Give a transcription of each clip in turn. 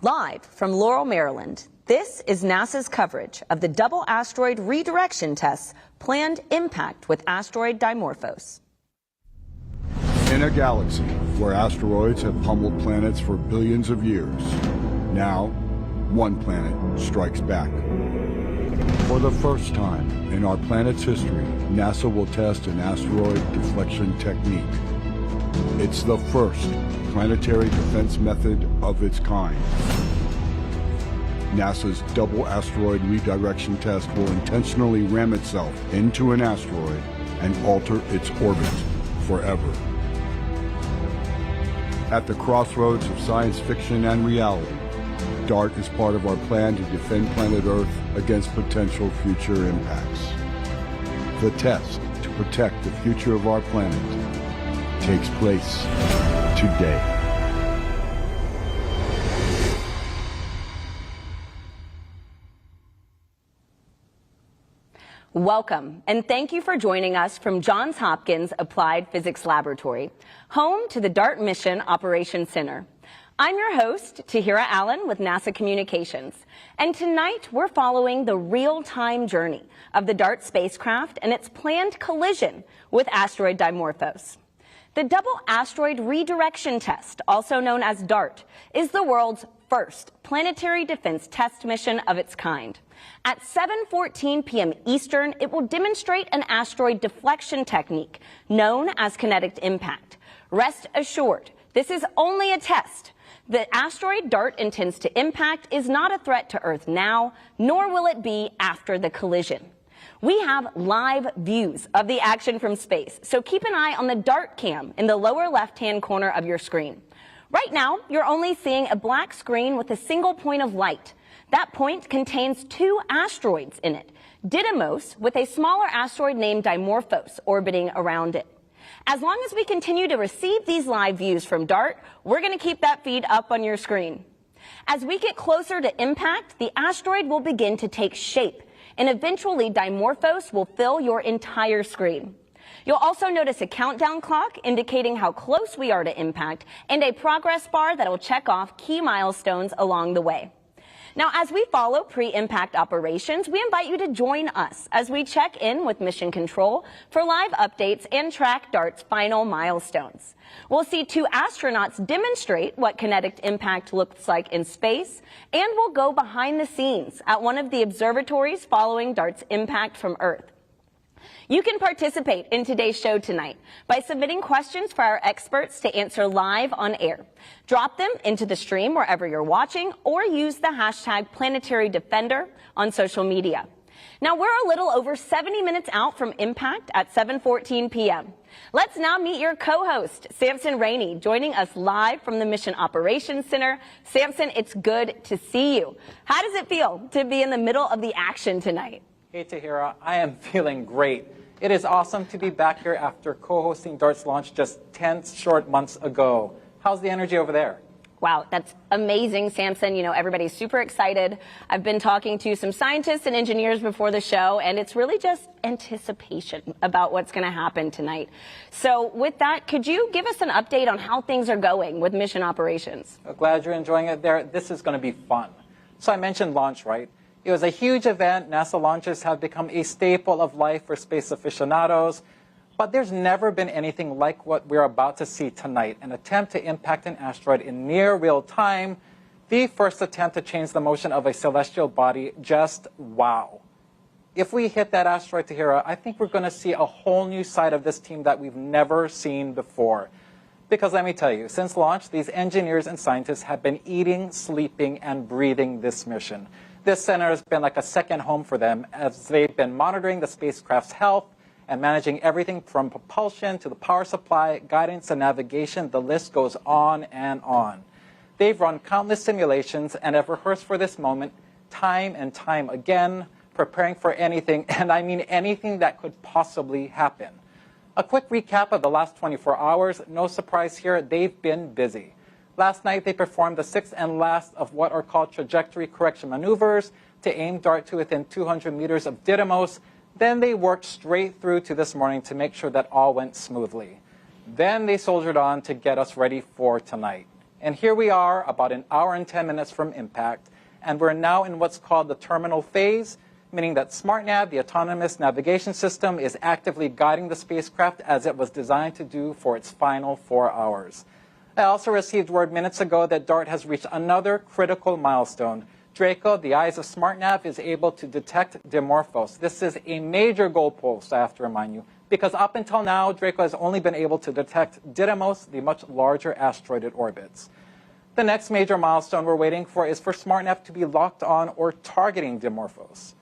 Live from Laurel, Maryland, this is NASA's coverage of the double asteroid redirection test's planned impact with asteroid Dimorphos. In a galaxy where asteroids have pummeled planets for billions of years, now one planet strikes back. For the first time in our planet's history, NASA will test an asteroid deflection technique. It's the first planetary defense method of its kind. NASA's double asteroid redirection test will intentionally ram itself into an asteroid and alter its orbit forever. At the crossroads of science fiction and reality, DART is part of our plan to defend planet Earth against potential future impacts. The test to protect the future of our planet takes place today. Welcome, and thank you for joining us from Johns Hopkins Applied Physics Laboratory, home to the DART Mission Operations Center. I'm your host, Tahira Allen with NASA Communications, and tonight we're following the real-time journey of the DART spacecraft and its planned collision with asteroid Dimorphos. The Double Asteroid Redirection Test, also known as DART, is the world's first planetary defense test mission of its kind. At 7:14 p.m. Eastern, it will demonstrate an asteroid deflection technique known as kinetic impact. Rest assured, this is only a test. The asteroid DART intends to impact is not a threat to Earth now, nor will it be after the collision. We have live views of the action from space, so keep an eye on the DART cam in the lower left-hand corner of your screen. Right now, you're only seeing a black screen with a single point of light. That point contains two asteroids in it, Didymos with a smaller asteroid named Dimorphos orbiting around it. As long as we continue to receive these live views from DART, we're going to keep that feed up on your screen. As we get closer to impact, the asteroid will begin to take shape, and eventually Dimorphos will fill your entire screen. You'll also notice a countdown clock indicating how close we are to impact and a progress bar that will check off key milestones along the way. Now, as we follow pre-impact operations, we invite you to join us as we check in with Mission Control for live updates and track DART's final milestones. We'll see two astronauts demonstrate what kinetic impact looks like in space, and we'll go behind the scenes at one of the observatories following DART's impact from Earth. You can participate in today's show tonight by submitting questions for our experts to answer live on air. Drop them into the stream wherever you're watching, or use the hashtag #PlanetaryDefender on social media. Now, we're a little over 70 minutes out from impact at 7:14 p.m. Let's now meet your co-host, Samson Rainey, joining us live from the Mission Operations Center. Samson, it's good to see you. How does it feel to be in the middle of the action tonight? Hey, Tahira, I am feeling great. It is awesome to be back here after co-hosting DART's launch just 10 short months ago. How's the energy over there? Wow, that's amazing, Samson. You know, everybody's super excited. I've been talking to some scientists and engineers before the show, and it's really just anticipation about what's going to happen tonight. So with that, could you give us an update on how things are going with mission operations? Glad you're enjoying it there. This is going to be fun. So I mentioned launch, right? It was a huge event. NASA launches have become a staple of life for space aficionados. But there's never been anything like what we're about to see tonight, an attempt to impact an asteroid in near real time, the first attempt to change the motion of a celestial body. Just wow. If we hit that asteroid, Tahira, I think we're going to see a whole new side of this team that we've never seen before. Because let me tell you, since launch, these engineers and scientists have been eating, sleeping, and breathing this mission. This center has been like a second home for them as they've been monitoring the spacecraft's health and managing everything from propulsion to the power supply, guidance, and navigation. The list goes on and on. They've run countless simulations and have rehearsed for this moment time and time again, preparing for anything, and I mean anything that could possibly happen. A quick recap of the last 24 hours. No surprise here, they've been busy. Last night, they performed the sixth and last of what are called trajectory correction maneuvers to aim DART to within 200 meters of Didymos. Then they worked straight through to this morning to make sure that all went smoothly. Then they soldiered on to get us ready for tonight. And here we are, about an hour and 10 minutes from impact, and we're now in what's called the terminal phase, meaning that SmartNav, the autonomous navigation system, is actively guiding the spacecraft as it was designed to do for its final 4 hours. I also received word minutes ago that DART has reached another critical milestone. Draco, the eyes of SmartNav, is able to detect Dimorphos. This is a major goalpost, I have to remind you, because up until now, Draco has only been able to detect Didymos, the much larger asteroid it orbits. The next major milestone we're waiting for is for SmartNav to be locked on or targeting Dimorphos.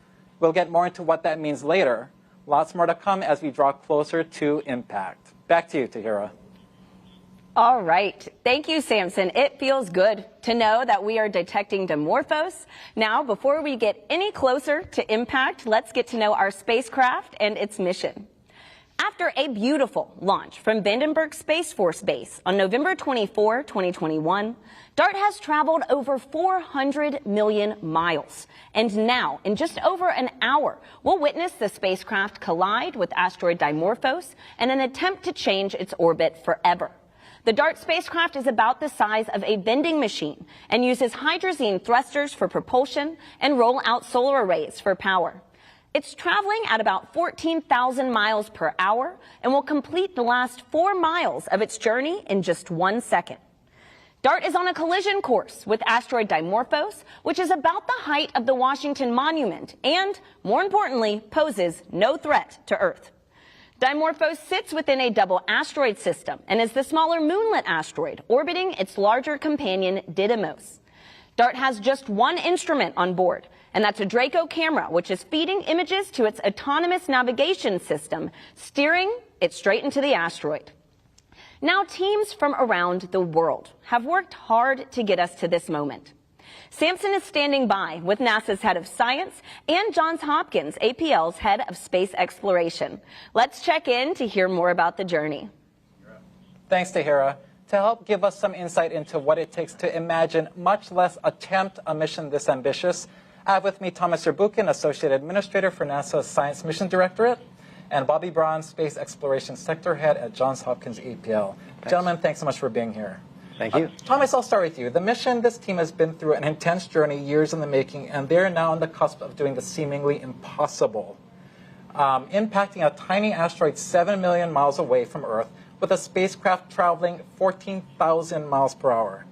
We'll get more into what that means later. Lots more to come as we draw closer to impact. Back to you, Tahira. All right. Thank you, Samson. It feels good to know that we are detecting Dimorphos. Now, before we get any closer to impact, let's get to know our spacecraft and its mission. After a beautiful launch from Vandenberg Space Force Base on November 24, 2021, DART has traveled over 400 million miles. And now, in just over an hour, we'll witness the spacecraft collide with asteroid Dimorphos in an attempt to change its orbit forever. The DART spacecraft is about the size of a vending machine and uses hydrazine thrusters for propulsion and roll-out solar arrays for power. It's traveling at about 14,000 miles per hour and will complete the last 4 miles of its journey in just 1 second. DART is on a collision course with asteroid Dimorphos, which is about the height of the Washington Monument and, more importantly, poses no threat to Earth. Dimorphos sits within a double asteroid system and is the smaller moonlet asteroid orbiting its larger companion Didymos. DART has just one instrument on board, and that's a Draco camera, which is feeding images to its autonomous navigation system, steering it straight into the asteroid. Now, teams from around the world have worked hard to get us to this moment. Samson is standing by with NASA's head of science and Johns Hopkins APL's head of space exploration. Let's check in to hear more about the journey. Thanks, Tahira. To help give us some insight into what it takes to imagine, much less attempt, a mission this ambitious, I have with me Thomas Yerbukin, Associate Administrator for NASA's Science Mission Directorate, and Bobby Braun, Space Exploration Sector Head at Johns Hopkins APL. Thanks. Gentlemen, thanks so much for being here. Thank you. Thomas, I'll start with you. The mission, this team has been through an intense journey, years in the making, and they're now on the cusp of doing the seemingly impossible, impacting a tiny asteroid 7 million miles away from Earth with a spacecraft traveling 14,000 miles per hour.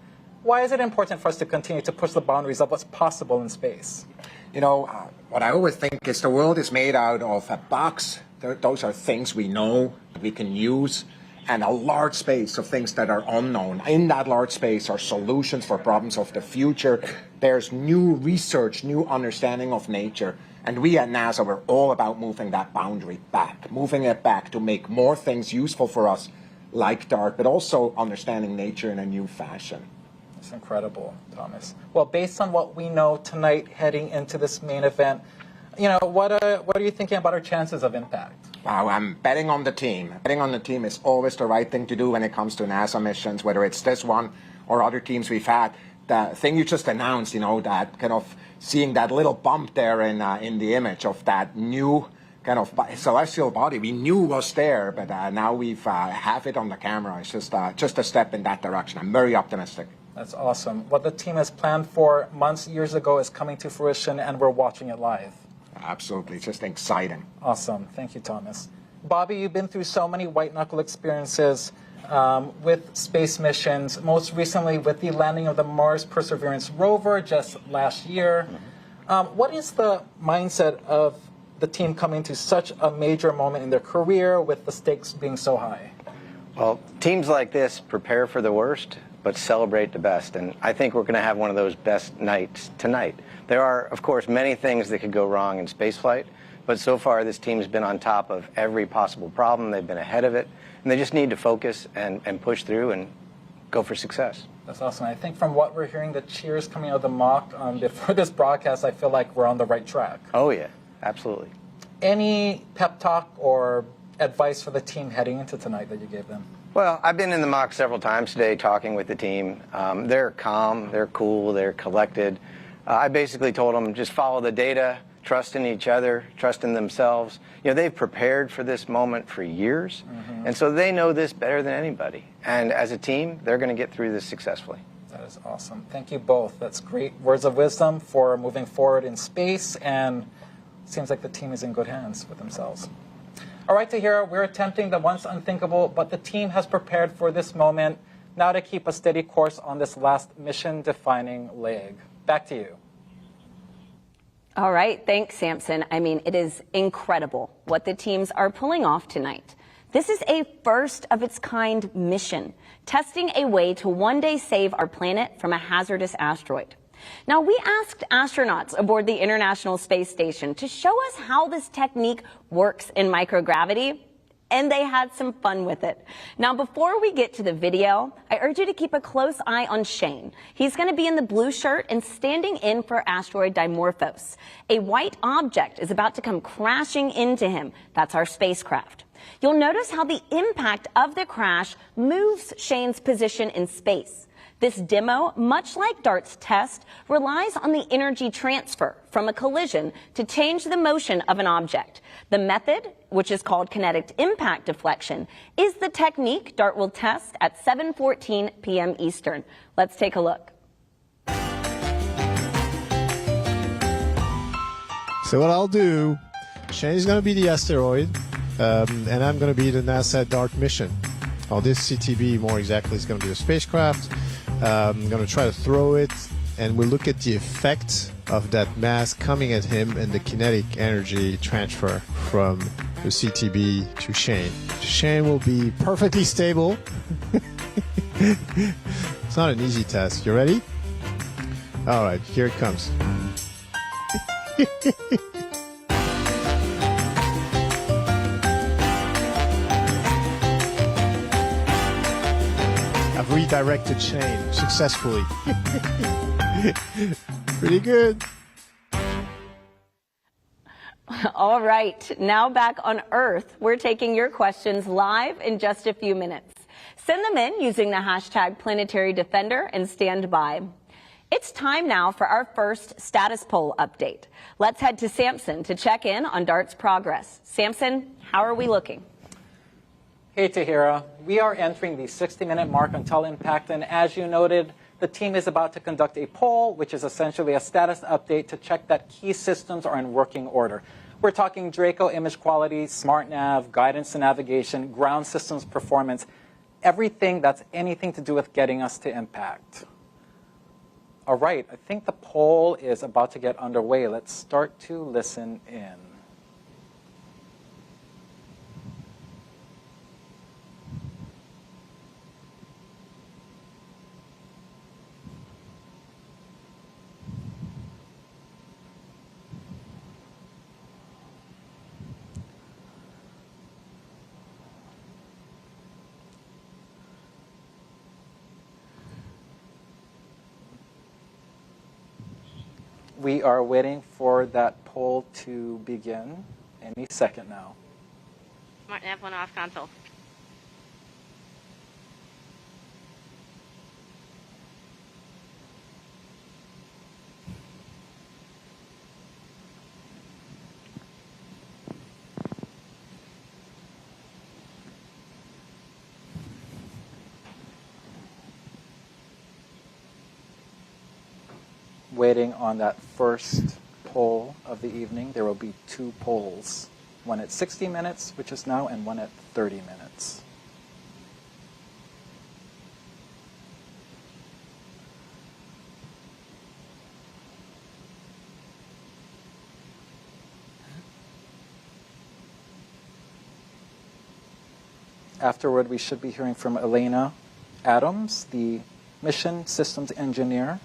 Why is it important for us to continue to push the boundaries of what's possible in space? You know, what I always think is the world is made out of a box. Those are things we know, we can use, and a large space of things that are unknown. In that large space are solutions for problems of the future. There's new research, new understanding of nature. And we at NASA, we're all about moving that boundary back, moving it back to make more things useful for us, like DART, but also understanding nature in a new fashion. That's incredible, Thomas. Well, based on what we know tonight heading into this main event, you know, what are you thinking about our chances of impact? Wow, I'm betting on the team. Betting on the team is always the right thing to do when it comes to NASA missions, whether it's this one or other teams we've had. The thing you just announced, you know, that kind of seeing that little bump there in the image of that new kind of celestial body we knew was there, but now we've have it on the camera. It's just a step in that direction. I'm very optimistic. That's awesome. What the team has planned for months, years ago is coming to fruition, and we're watching it live. Absolutely. It's just exciting. Awesome. Thank you, Thomas. Bobby, you've been through so many white-knuckle experiences with space missions, most recently with the landing of the Mars Perseverance rover just last year. What is the mindset of the team coming to such a major moment in their career with the stakes being so high? Well, teams like this prepare for the worst, but celebrate the best. And I think we're going to have one of those best nights tonight. There are, of course, many things that could go wrong in spaceflight, but so far this team's been on top of every possible problem. They've been ahead of it, and they just need to focus and push through and go for success. That's awesome. I think from what we're hearing, the cheers coming out of the mock before this broadcast, I feel like we're on the right track. Oh, yeah, absolutely. Any pep talk or advice for the team heading into tonight that you gave them? Well, I've been in the mock several times today talking with the team. They're calm, they're cool, they're collected. I basically told them just follow the data, trust in each other, trust in themselves. You know, they've prepared for this moment for years, and so they know this better than anybody. And as a team, they're going to get through this successfully. That is awesome. Thank you both. That's great words of wisdom for moving forward in space, and it seems like the team is in good hands with themselves. All right, Tahira, we're attempting the once unthinkable, but the team has prepared for this moment. Now to keep a steady course on this last mission-defining leg. Back to you. All right, thanks, Samson. I mean, it is incredible what the teams are pulling off tonight. This is a first-of-its-kind mission, testing a way to one day save our planet from a hazardous asteroid. Now, we asked astronauts aboard the International Space Station to show us how this technique works in microgravity, and they had some fun with it. Now, before we get to the video, I urge you to keep a close eye on Shane. He's going to be in the blue shirt and standing in for asteroid Dimorphos. A white object is about to come crashing into him. That's our spacecraft. You'll notice how the impact of the crash moves Shane's position in space. This demo, much like DART's test, relies on the energy transfer from a collision to change the motion of an object. The method, which is called kinetic impact deflection, is the technique DART will test at 7:14 p.m. Eastern. Let's take a look. So what I'll do, Shane's going to be the asteroid, and I'm going to be the NASA DART mission. Or this CTB, more exactly, is going to be the spacecraft. I'm going to try to throw it, and we'll look at the effect of that mass coming at him and the kinetic energy transfer from the CTB to Shane. Shane will be perfectly stable. It's not an easy task. You ready? All right, here it comes. I've redirected Shane successfully. Pretty good. All right, now back on Earth, we're taking your questions live in just a few minutes. Send them in using the hashtag Planetary Defender and stand by. It's time now for our first status poll update. Let's head to Samson to check in on DART's progress. Samson, how are we looking? Hey, Tahira. We are entering the 60-minute mark until impact, and as you noted, the team is about to conduct a poll, which is essentially a status update to check that key systems are in working order. We're talking Draco image quality, smart nav, guidance and navigation, ground systems performance, everything that's anything to do with getting us to impact. All right, I think the poll is about to get underway. Let's start to listen in. We are waiting for that poll to begin any second now. Smart nav 1 off console. Waiting on that first poll of the evening. There will be 2 polls, one at 60 minutes, which is now, and one at 30 minutes. Afterward, we should be hearing from Elena Adams, the mission systems engineer,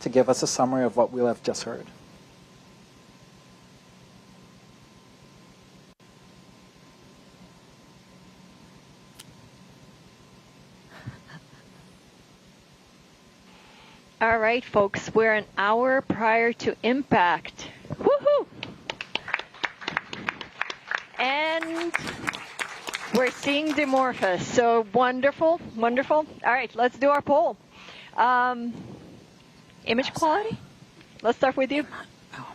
to give us a summary of what we'll have just heard. All right, folks, we're an hour prior to impact. Woohoo! And we're seeing Dimorphos, so wonderful, wonderful. All right, let's do our poll. Image quality? Let's start with you.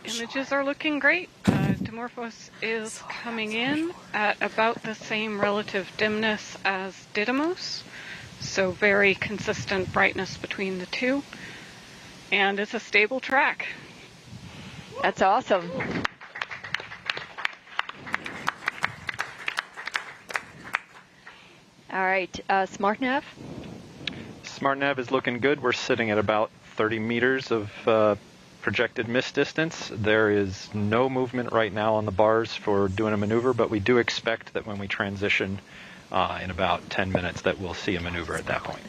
Images are looking great. Dimorphos is coming in at about the same relative dimness as Didymos. So very consistent brightness between the two. And it's a stable track. That's awesome. All right, SmartNav. SmartNav is looking good. We're sitting at about 30 meters of projected miss distance. There is no movement right now on the bars for doing a maneuver, but we do expect that when we transition in about 10 minutes that we'll see a maneuver at that point.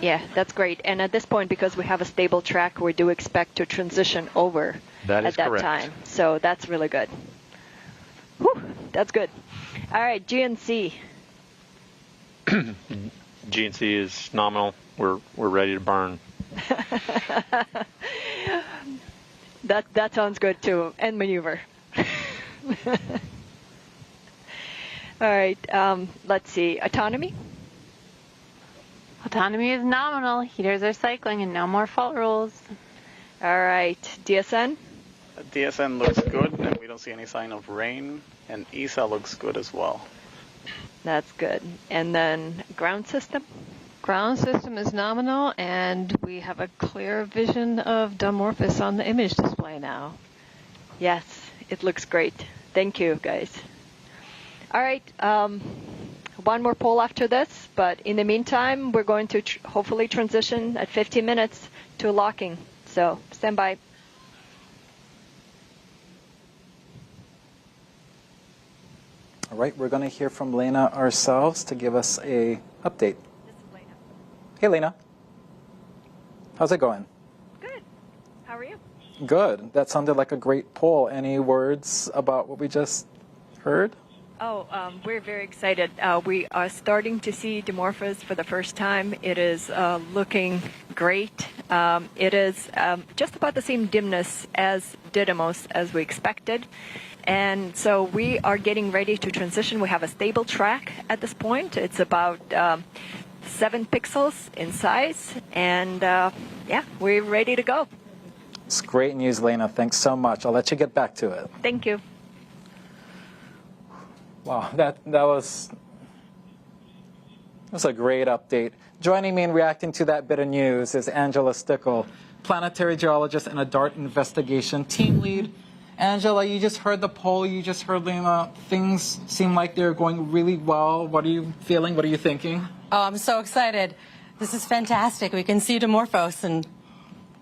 Yeah, that's great. And at this point, because we have a stable track, we do expect to transition over at that time. So that's really good. Whew, that's good. All right, GNC. GNC is nominal. We're ready to burn. That sounds good too. And maneuver. All right. Let's see. Autonomy. Autonomy is nominal. Heaters are cycling and no more fault rules. All right. DSN. DSN looks good, and we don't see any sign of rain. And ESA looks good as well. That's good. And then ground system. Ground system is nominal, and we have a clear vision of Dimorphos on the image display now. Yes, it looks great. Thank you, guys. All right, one more poll after this, but in the meantime, we're going to hopefully transition at 15 minutes to locking. So stand by. All right, we're going to hear from Lena ourselves to give us a update. This is Lena. Hey, Lena. How's it going? Good. How are you? Good. That sounded like a great poll. Any words about what we just heard? Oh, we're very excited. We are starting to see Dimorphos for the first time. It is looking great. It is just about the same dimness as Didymos as we expected. And so we are getting ready to transition. We have a stable track at this point. It's about 7 pixels in size. And yeah, we're ready to go. It's great news, Lena. Thanks so much. I'll let you get back to it. Thank you. Wow, that was a great update. Joining me in reacting to that bit of news is Angela Stickle, planetary geologist and a DART investigation team lead. Angela, you just heard the poll, you just heard Lena. Things seem like they're going really well. What are you feeling? What are you thinking? Oh, I'm so excited. This is fantastic. We can see Dimorphos and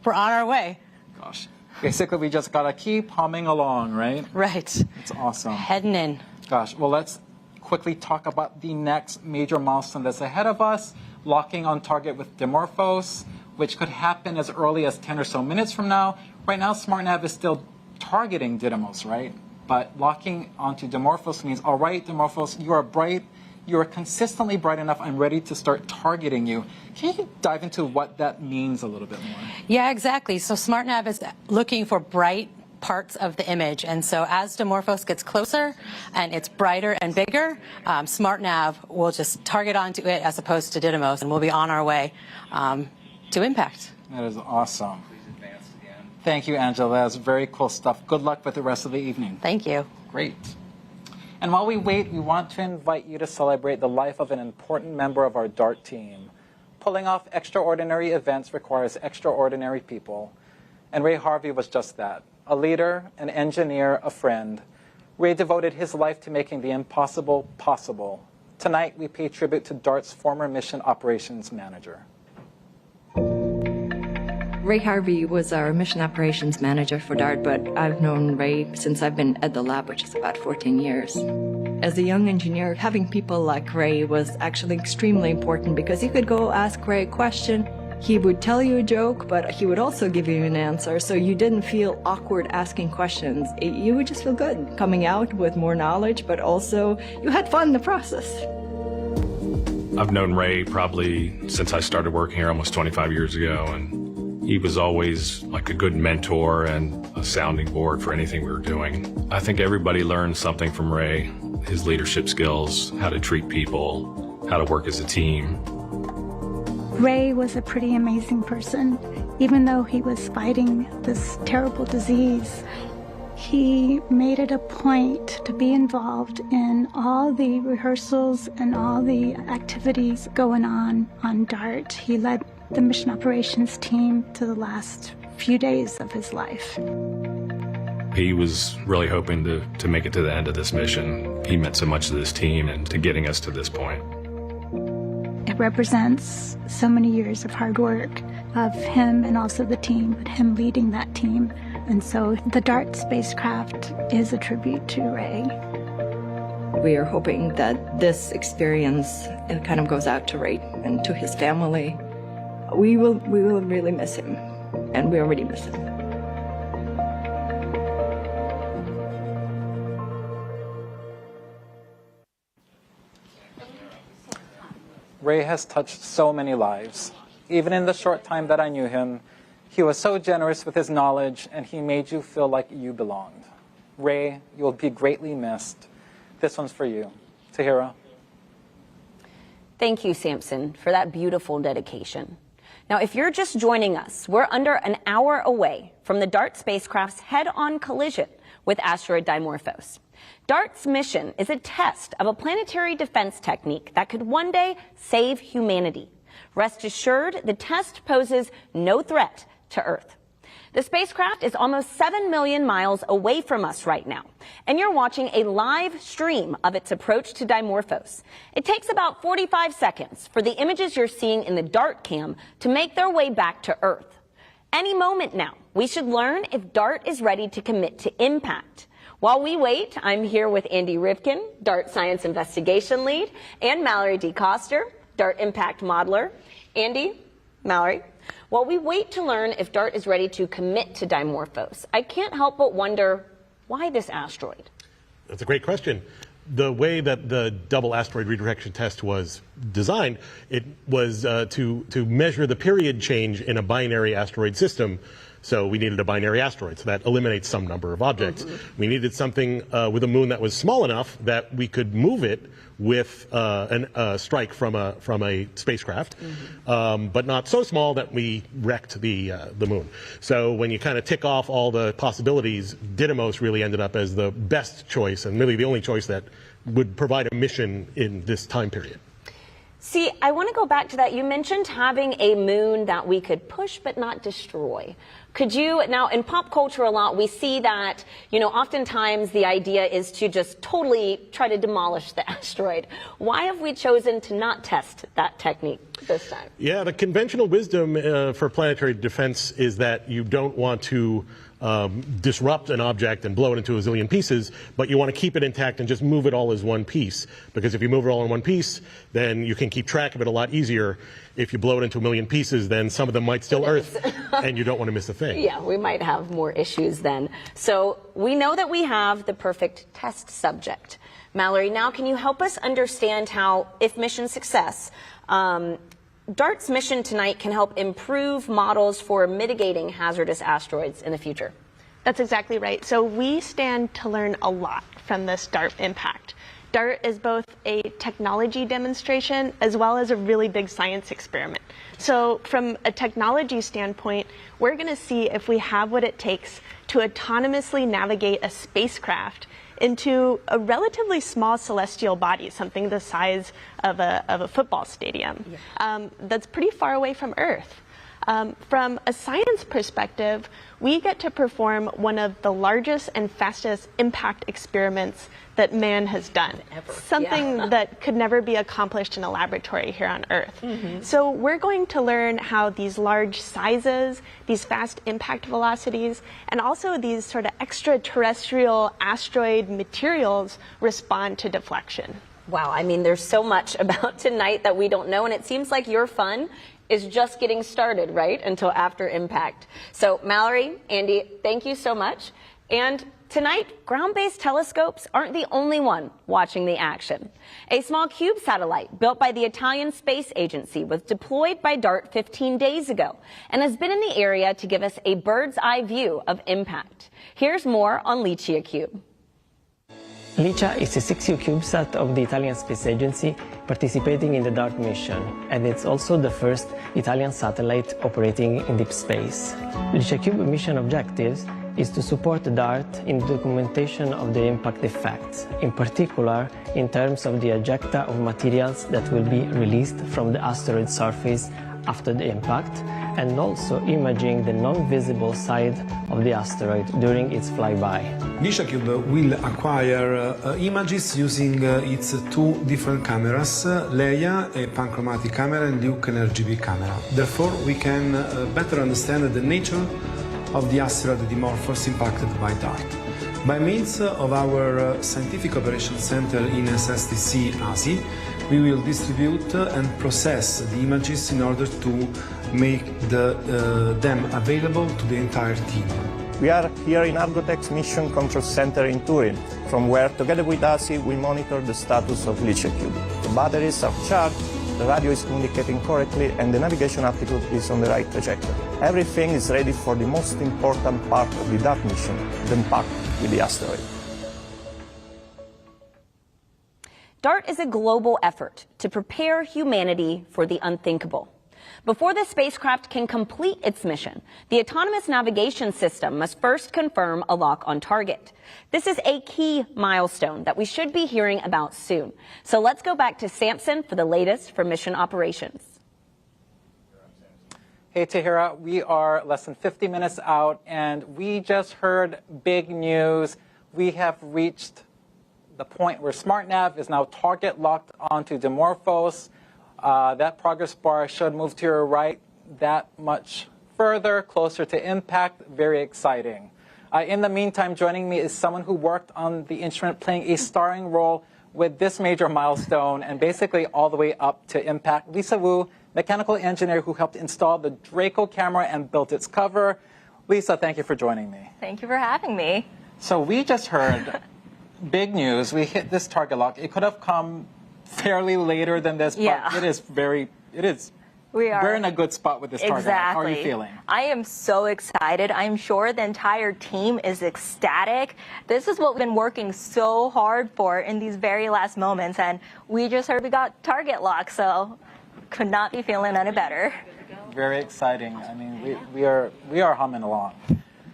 we're on our way. Gosh. Basically, we just got to keep humming along, right? Right. It's awesome. Heading in. Gosh, well, let's quickly talk about the next major milestone that's ahead of us, locking on target with Dimorphos, which could happen as early as 10 or so minutes from now. Right now, SmartNav is still targeting Didymos, right? But locking onto Dimorphos means, all right, Dimorphos, you are bright, you are consistently bright enough, I'm ready to start targeting you. Can you dive into what that means a little bit more? Yeah, exactly. So SmartNav is looking for bright parts of the image, and so as Dimorphos gets closer and it's brighter and bigger, SmartNav will just target onto it as opposed to Didymos, and we'll be on our way to impact. That is awesome. Thank you, Angela. That's very cool stuff. Good luck with the rest of the evening. Thank you. Great. And while we wait, we want to invite you to celebrate the life of an important member of our DART team. Pulling off extraordinary events requires extraordinary people. And Ray Harvey was just that. A leader, an engineer, a friend. Ray devoted his life to making the impossible possible. Tonight, we pay tribute to DART's former mission operations manager. Ray Harvey was our mission operations manager for DART, but I've known Ray since I've been at the lab, which is about 14 years. As a young engineer, having people like Ray was actually extremely important because you could go ask Ray a question. He would tell you a joke, but he would also give you an answer, so you didn't feel awkward asking questions. You would just feel good coming out with more knowledge, but also you had fun in the process. I've known Ray probably since I started working here almost 25 years ago, and he was always like a good mentor and a sounding board for anything we were doing. I think everybody learned something from Ray, his leadership skills, how to treat people, how to work as a team. Ray was a pretty amazing person. Even though he was fighting this terrible disease, He made it a point to be involved in all the rehearsals and all the activities going on DART. He led the mission operations team to the last few days of his life. He was really hoping to make it to the end of this mission. He meant so much to this team and to getting us to this point. It represents so many years of hard work of him and also the team, but him leading that team. And so the DART spacecraft is a tribute to Ray. We are hoping that this experience kind of goes out to Ray and to his family. We will really miss him, and we already miss him. Ray has touched so many lives. Even in the short time that I knew him, he was so generous with his knowledge, and he made you feel like you belonged. Ray, you will be greatly missed. This one's for you. Tahira. Thank you, Samson, for that beautiful dedication. Now, if you're just joining us, we're under an hour away from the DART spacecraft's head-on collision with asteroid Dimorphos. DART's mission is a test of a planetary defense technique that could one day save humanity. Rest assured, the test poses no threat to Earth. The spacecraft is almost 7 million miles away from us right now, and you're watching a live stream of its approach to Dimorphos. It takes about 45 seconds for the images you're seeing in the DART cam to make their way back to Earth. Any moment now, we should learn if DART is ready to commit to impact. While we wait, I'm here with Andy Rivkin, DART Science Investigation Lead, and Mallory D. Coster, DART Impact Modeler. Andy, Mallory, while we wait to learn if DART is ready to commit to Dimorphos, I can't help but wonder, why this asteroid? That's a great question. The way that the double asteroid redirection test was designed, it was to measure the period change in a binary asteroid system. So we needed a binary asteroid, so that eliminates some number of objects. We needed something with a moon that was small enough that we could move it with a strike from a spacecraft, but not so small that we wrecked the moon. So when you kind of tick off all the possibilities, Didymos really ended up as the best choice and really the only choice that would provide a mission in this time period. See, I want to go back to that. You mentioned having a moon that we could push but not destroy. Could you, now in pop culture a lot, we see that, oftentimes the idea is to just totally try to demolish the asteroid. Why have we chosen to not test that technique this time? Yeah, the conventional wisdom for planetary defense is that you don't want to disrupt an object and blow it into a zillion pieces, but you want to keep it intact and just move it all as one piece. Because if you move it all in one piece, then you can keep track of it a lot easier. If you blow it into a million pieces, then some of them might still Earth, and you don't want to miss a thing. Yeah, we might have more issues then. So we know that we have the perfect test subject. Mallory, now can you help us understand how, if mission success, DART's mission tonight can help improve models for mitigating hazardous asteroids in the future? That's exactly right. So we stand to learn a lot from this DART impact. DART is both a technology demonstration as well as a really big science experiment. So from a technology standpoint, we're going to see if we have what it takes to autonomously navigate a spacecraft into a relatively small celestial body, something the size of a football stadium, that's pretty far away from Earth. From a science perspective, we get to perform one of the largest and fastest impact experiments that man has done. Something that could never be accomplished in a laboratory here on Earth. So we're going to learn how these large sizes, these fast impact velocities, and also these sort of extraterrestrial asteroid materials respond to deflection. Wow, I mean, there's so much about tonight that we don't know, and it seems like your fun is just getting started, right, until after impact. So Mallory, Andy, thank you so much. And tonight, ground-based telescopes aren't the only one watching the action. A small cube satellite built by the Italian Space Agency was deployed by DART 15 days ago and has been in the area to give us a bird's-eye view of impact. Here's more on Licia Cube. Licia is a 6U CubeSat of the Italian Space Agency participating in the DART mission, and it's also the first Italian satellite operating in deep space. Licia Cube mission objectives is to support DART in the documentation of the impact effects, in particular in terms of the ejecta of materials that will be released from the asteroid surface after the impact, and also imaging the non-visible side of the asteroid during its flyby. LICIACube will acquire images using its two different cameras, Leia, a panchromatic camera, and Luke, an RGB camera. Therefore, we can better understand the nature of the asteroid Dimorphos impacted by DART. By means of our Scientific Operations Center in SSTC ASI, we will distribute and process the images in order to make them available to the entire team. We are here in Argotech's Mission Control Center in Turin, from where, together with ASI, we monitor the status of LICIACube. The batteries are charged, the radio is communicating correctly, and the navigation altitude is on the right trajectory. Everything is ready for the most important part of the DART mission, the impact with the asteroid. DART is a global effort to prepare humanity for the unthinkable. Before the spacecraft can complete its mission, the autonomous navigation system must first confirm a lock on target. This is a key milestone that we should be hearing about soon. So let's go back to Samson for the latest from mission operations. Hey, Tahira, we are less than 50 minutes out, and we just heard big news. We have reached the point where SmartNav is now target locked onto Dimorphos. That progress bar should move to your right that much further, closer to impact. Very exciting. In the meantime, joining me is someone who worked on the instrument playing a starring role with this major milestone and basically all the way up to impact. Lisa Wu, mechanical engineer who helped install the Draco camera and built its cover. Lisa, thank you for joining me. Thank you for having me. So we just heard big news. We hit this target lock. It could have come fairly later than this, but we're in a good spot with this target lock. How are you feeling? I am so excited. I'm sure the entire team is ecstatic. This is what we've been working so hard for in these very last moments, and we just heard we got target lock, so could not be feeling any better. Very exciting. I mean, we are humming along.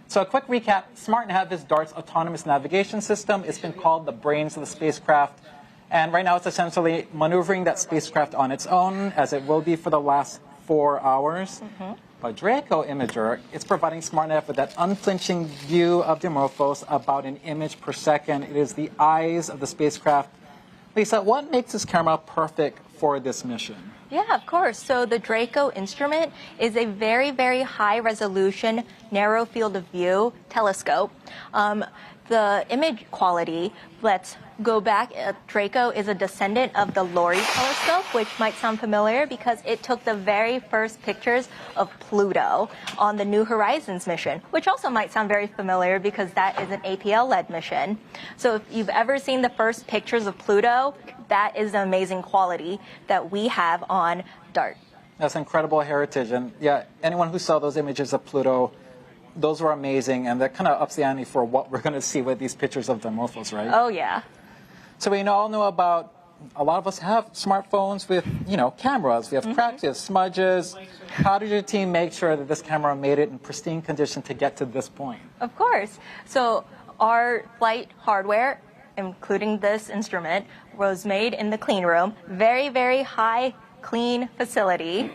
So a quick recap, SmartNav is DART's autonomous navigation system. It's been called the brains of the spacecraft. And right now it's essentially maneuvering that spacecraft on its own, as it will be for the last 4 hours. But Draco Imager, it's providing SmartNav with that unflinching view of Dimorphos, about an image per second. It is the eyes of the spacecraft. Lisa, what makes this camera perfect for this mission? Yeah, of course. So the Draco instrument is a very, very high resolution, narrow field of view telescope. The image quality, let's go back. Draco is a descendant of the Lori telescope, which might sound familiar because it took the very first pictures of Pluto on the New Horizons mission, which also might sound very familiar because that is an APL-led mission. So if you've ever seen the first pictures of Pluto, that is the amazing quality that we have on DART. That's incredible heritage. And yeah, anyone who saw those images of Pluto, those were amazing, and that kind of ups the ante for what we're going to see with these pictures of Dimorphos, right? Oh, yeah. So we all know about, a lot of us have smartphones with, cameras. We have cracks, we have smudges. How did your team make sure that this camera made it in pristine condition to get to this point? Of course. So our flight hardware, including this instrument, was made in the clean room. Very, very high clean facility.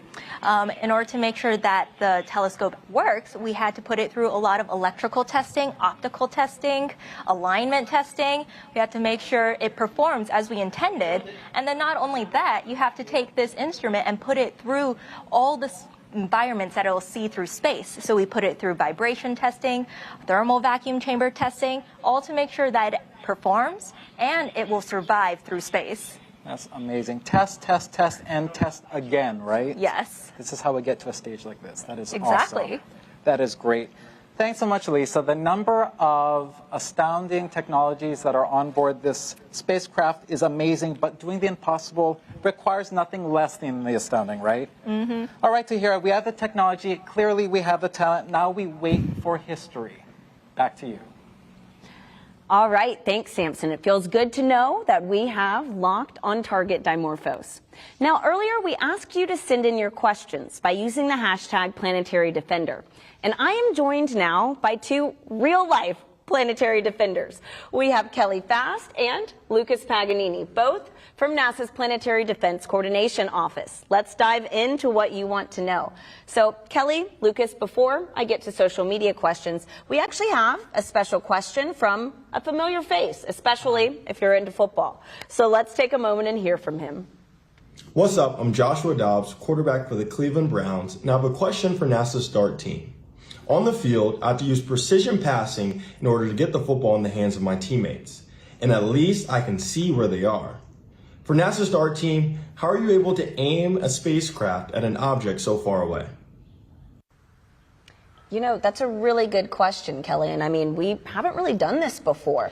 In order to make sure that the telescope works, we had to put it through a lot of electrical testing, optical testing, alignment testing. We had to make sure it performs as we intended. And then not only that, you have to take this instrument and put it through all the environments that it will see through space. So we put it through vibration testing, thermal vacuum chamber testing, all to make sure that it performs and it will survive through space. That's amazing. Test, test, test, and test again, right? Yes. This is how we get to a stage like this. That is exactly awesome. That is great. Thanks so much, Lisa. The number of astounding technologies that are on board this spacecraft is amazing, but doing the impossible requires nothing less than the astounding, right? Mm-hmm. All right, Tahira, we have the technology. Clearly, we have the talent. Now we wait for history. Back to you. All right, thanks, Samson. It feels good to know that we have locked on target Dimorphos. Now, earlier we asked you to send in your questions by using the hashtag Planetary Defender. And I am joined now by two real-life planetary defenders. We have Kelly Fast and Lucas Paganini, both from NASA's Planetary Defense Coordination Office. Let's dive into what you want to know. So, Kelly, Lucas, before I get to social media questions, we actually have a special question from a familiar face, especially if you're into football. So let's take a moment and hear from him. What's up? I'm Joshua Dobbs, quarterback for the Cleveland Browns, and I have a question for NASA's DART team. On the field, I have to use precision passing in order to get the football in the hands of my teammates, and at least I can see where they are. For NASA's DART team, how are you able to aim a spacecraft at an object so far away? You know, that's a really good question, Kelly, and I mean, we haven't really done this before.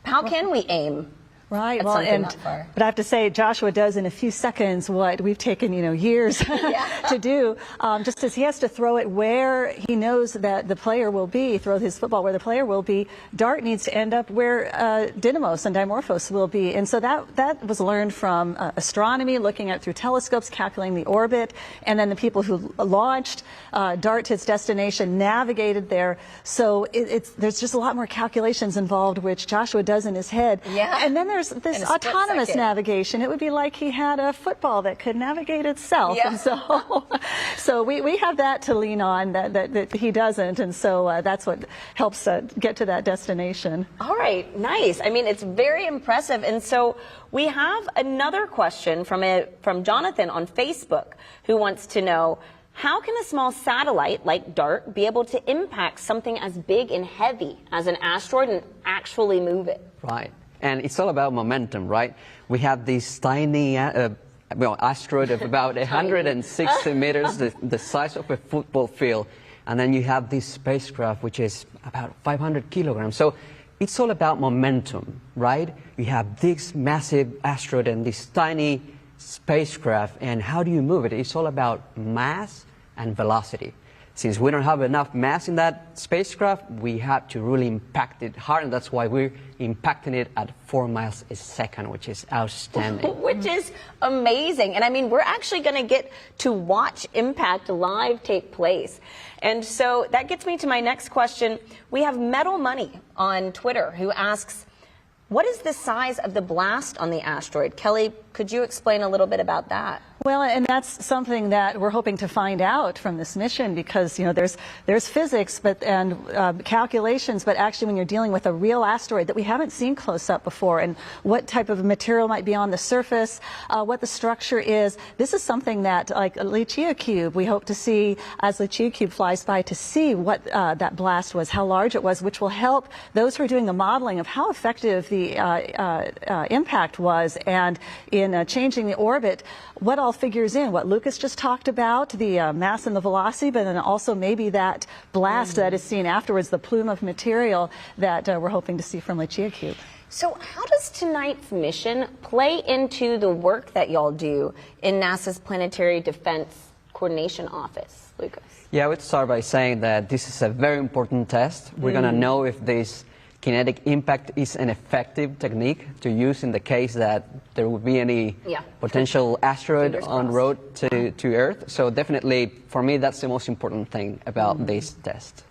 How can we aim? Right. Well, but I have to say, Joshua does in a few seconds what we've taken, years to do. Just as he has to throw it where he knows that the player will be, throw his football where the player will be. DART needs to end up where Didymos and Dimorphos will be, and so that was learned from astronomy, looking at through telescopes, calculating the orbit, and then the people who launched DART to its destination navigated there. So there's just a lot more calculations involved, which Joshua does in his head. Yeah. And then there's this autonomous navigation. It would be like he had a football that could navigate itself. Yeah. And so we have that to lean on that he doesn't. And so that's what helps get to that destination. All right, nice. I mean, it's very impressive. And so we have another question from Jonathan on Facebook, who wants to know, how can a small satellite like DART be able to impact something as big and heavy as an asteroid and actually move it? Right. And it's all about momentum, right? We have this tiny asteroid of about 160 meters, the size of a football field. And then you have this spacecraft, which is about 500 kilograms. So it's all about momentum, right? You have this massive asteroid and this tiny spacecraft. And how do you move it? It's all about mass and velocity. Since we don't have enough mass in that spacecraft, we have to really impact it hard, and that's why we're impacting it at 4 miles a second, which is outstanding. Which is amazing. And I mean, we're actually going to get to watch impact live take place. And so that gets me to my next question. We have Metal Money on Twitter who asks, what is the size of the blast on the asteroid? Kelly, could you explain a little bit about that? Well, and that's something that we're hoping to find out from this mission, because there's physics and calculations, but actually when you're dealing with a real asteroid that we haven't seen close up before, and what type of material might be on the surface, what the structure is, this is something that, like Lucia Cube, we hope to see as Lucia Cube flies by, to see what that blast was, how large it was, which will help those who are doing the modeling of how effective the impact was, and in changing the orbit, what all figures in, what Lucas just talked about, the mass and the velocity, but then also maybe that blast that is seen afterwards, the plume of material that we're hoping to see from Lucia Cube. So how does tonight's mission play into the work that y'all do in NASA's Planetary Defense Coordination Office, Lucas? Yeah, I would start by saying that this is a very important test. We're going to know if this kinetic impact is an effective technique to use in the case that there would be any potential asteroid en route to Earth. So definitely, for me, that's the most important thing about this test.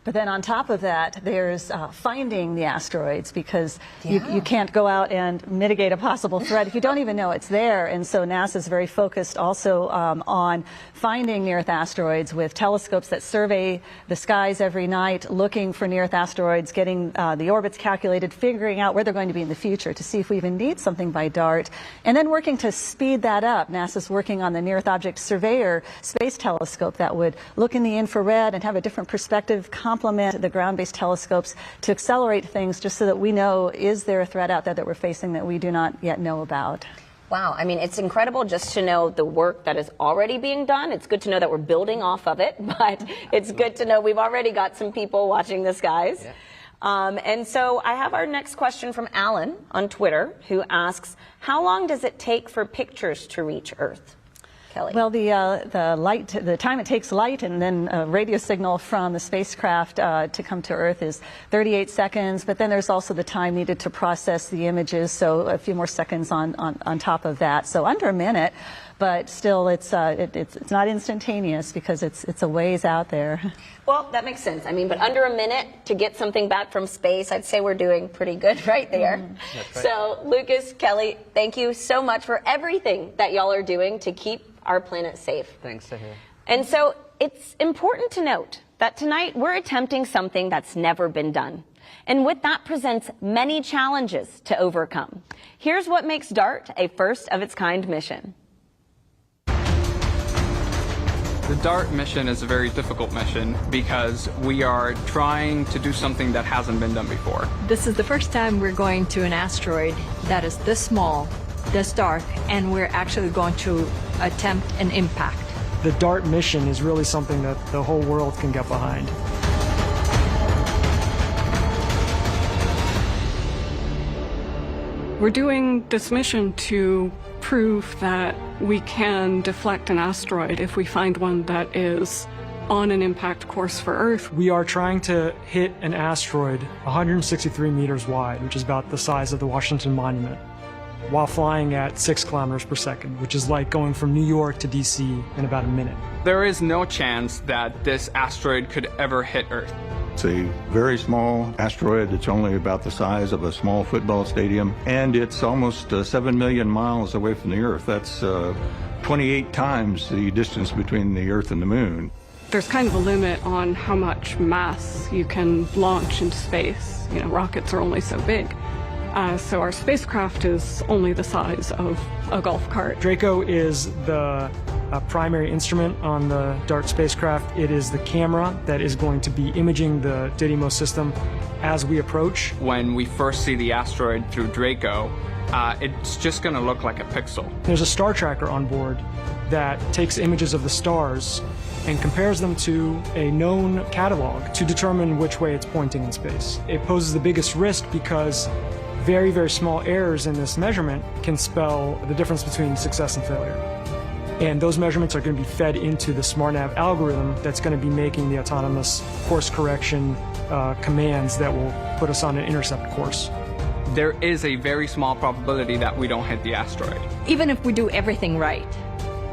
But then on top of that, there's finding the asteroids, because you can't go out and mitigate a possible threat if you don't even know it's there. And so NASA is very focused also on finding near-Earth asteroids with telescopes that survey the skies every night, looking for near-Earth asteroids, getting the orbits calculated, figuring out where they're going to be in the future to see if we even need something by DART, and then working to speed that up. NASA's working on the Near-Earth Object Surveyor space telescope that would look in the infrared and have a different perspective, complement the ground-based telescopes to accelerate things, just so that we know, is there a threat out there that we're facing that we do not yet know about. Wow, I mean, it's incredible just to know the work that is already being done. It's good to know that we're building off of it, but it's good to know we've already got some people watching the skies. Yeah. And so I have our next question from Alan on Twitter, who asks, how long does it take for pictures to reach Earth? Kelly? Well, the time it takes light and then a radio signal from the spacecraft to come to Earth is 38 seconds. But then there's also the time needed to process the images, so a few more seconds on top of that. So under a minute, but still it's not instantaneous because it's a ways out there. Well, that makes sense. I mean, but under a minute to get something back from space, I'd say we're doing pretty good right there. That's right. So, Lucas, Kelly, thank you so much for everything that y'all are doing to keep our planet safe. Thanks, Sahir. And so, it's important to note that tonight we're attempting something that's never been done. And with that presents many challenges to overcome. Here's what makes DART a first-of-its-kind mission. The DART mission is a very difficult mission because we are trying to do something that hasn't been done before. This is the first time we're going to an asteroid that is this small, this dark, and we're actually going to attempt an impact. The DART mission is really something that the whole world can get behind. We're doing this mission to prove that we can deflect an asteroid if we find one that is on an impact course for Earth. We are trying to hit an asteroid 163 meters wide, which is about the size of the Washington Monument, while flying at 6 kilometers per second, which is like going from New York to DC in about a minute. There is no chance that this asteroid could ever hit Earth. It's a very small asteroid. It's only about the size of a small football stadium, and it's almost 7 million miles away from the Earth. That's 28 times the distance between the Earth and the Moon. There's kind of a limit on how much mass you can launch into space. You know, rockets are only so big. So our spacecraft is only the size of a golf cart. Draco is the primary instrument on the DART spacecraft. It is the camera that is going to be imaging the Didymos system as we approach. When we first see the asteroid through Draco, it's just going to look like a pixel. There's a star tracker on board that takes images of the stars and compares them to a known catalog to determine which way it's pointing in space. It poses the biggest risk because very, very small errors in this measurement can spell the difference between success and failure. And those measurements are going to be fed into the SmartNav algorithm that's going to be making the autonomous course correction commands that will put us on an intercept course. There is a very small probability that we don't hit the asteroid. Even if we do everything right,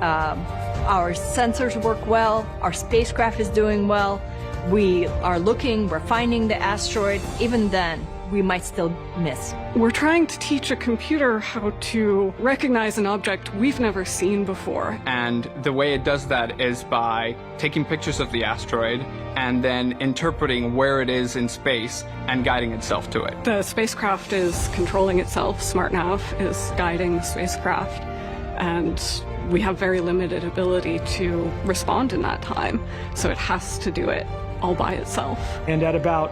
our sensors work well, our spacecraft is doing well, we are looking, we're finding the asteroid, even then, we might still miss. We're trying to teach a computer how to recognize an object we've never seen before. And the way it does that is by taking pictures of the asteroid and then interpreting where it is in space and guiding itself to it. The spacecraft is controlling itself. SmartNav is guiding the spacecraft. And we have very limited ability to respond in that time. So it has to do it all by itself. And at about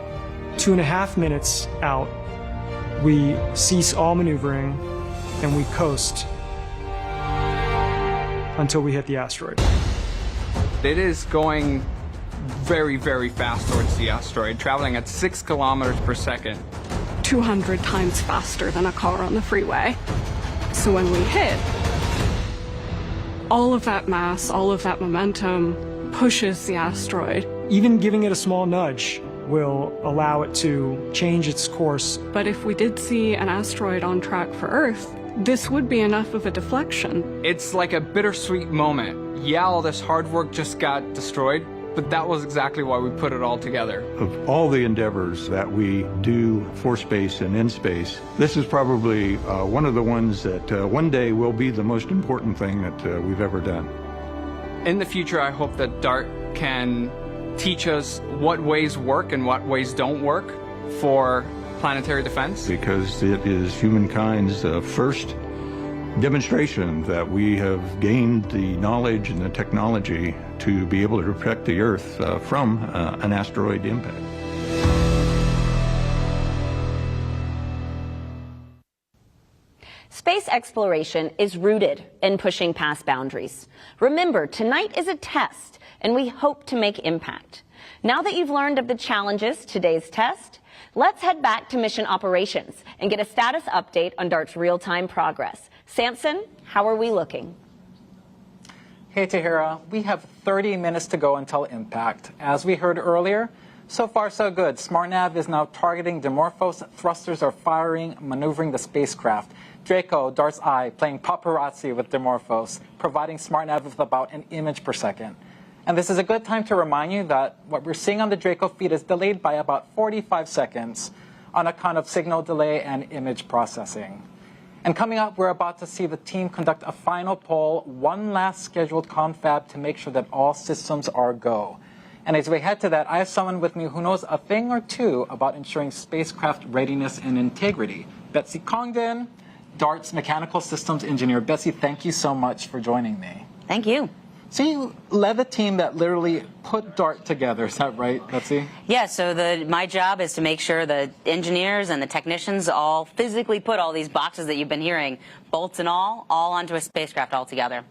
2.5 minutes out, we cease all maneuvering and we coast until we hit the asteroid. It is going very, very fast towards the asteroid, traveling at 6 kilometers per second. 200 times faster than a car on the freeway. So when we hit, all of that mass, all of that momentum pushes the asteroid. Even giving it a small nudge will allow it to change its course. But if we did see an asteroid on track for Earth, this would be enough of a deflection. It's like a bittersweet moment. Yeah, all this hard work just got destroyed, but that was exactly why we put it all together. Of all the endeavors that we do for space and in space, this is probably one of the ones that one day will be the most important thing that we've ever done. In the future, I hope that DART can teach us what ways work and what ways don't work for planetary defense. Because it is humankind's first demonstration that we have gained the knowledge and the technology to be able to protect the Earth from an asteroid impact. Space exploration is rooted in pushing past boundaries. Remember, tonight is a test, and we hope to make impact. Now that you've learned of the challenges today's test, let's head back to mission operations and get a status update on DART's real-time progress. Samson, how are we looking? Hey Tahira, we have 30 minutes to go until impact. As we heard earlier, so far so good. SmartNav is now targeting Dimorphos, thrusters are firing, maneuvering the spacecraft. Draco, DART's eye, playing paparazzi with Dimorphos, providing SmartNav with about an image per second. And this is a good time to remind you that what we're seeing on the Draco feed is delayed by about 45 seconds on account of signal delay and image processing. And coming up, we're about to see the team conduct a final poll, one last scheduled confab to make sure that all systems are go. And as we head to that, I have someone with me who knows a thing or two about ensuring spacecraft readiness and integrity. Betsy Congdon, DART's mechanical systems engineer. Betsy, thank you so much for joining me. Thank you. So you led the team that literally put DART together, is that right, Betsy? Yeah, so my job is to make sure the engineers and the technicians all physically put all these boxes that you've been hearing, bolts and all onto a spacecraft altogether.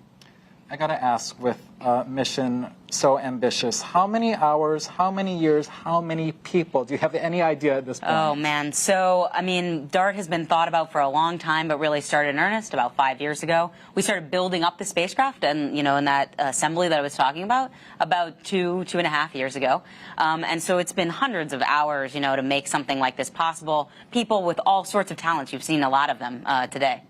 I gotta ask, with a mission so ambitious, how many hours, how many years, how many people? Do you have any idea at this point? Oh, man. So, I mean, DART has been thought about for a long time, but really started in earnest about 5 years ago. We started building up the spacecraft and, you know, in that assembly that I was talking about 2.5 years ago. And so it's been hundreds of hours, you know, to make something like this possible. People with all sorts of talents. You've seen a lot of them today.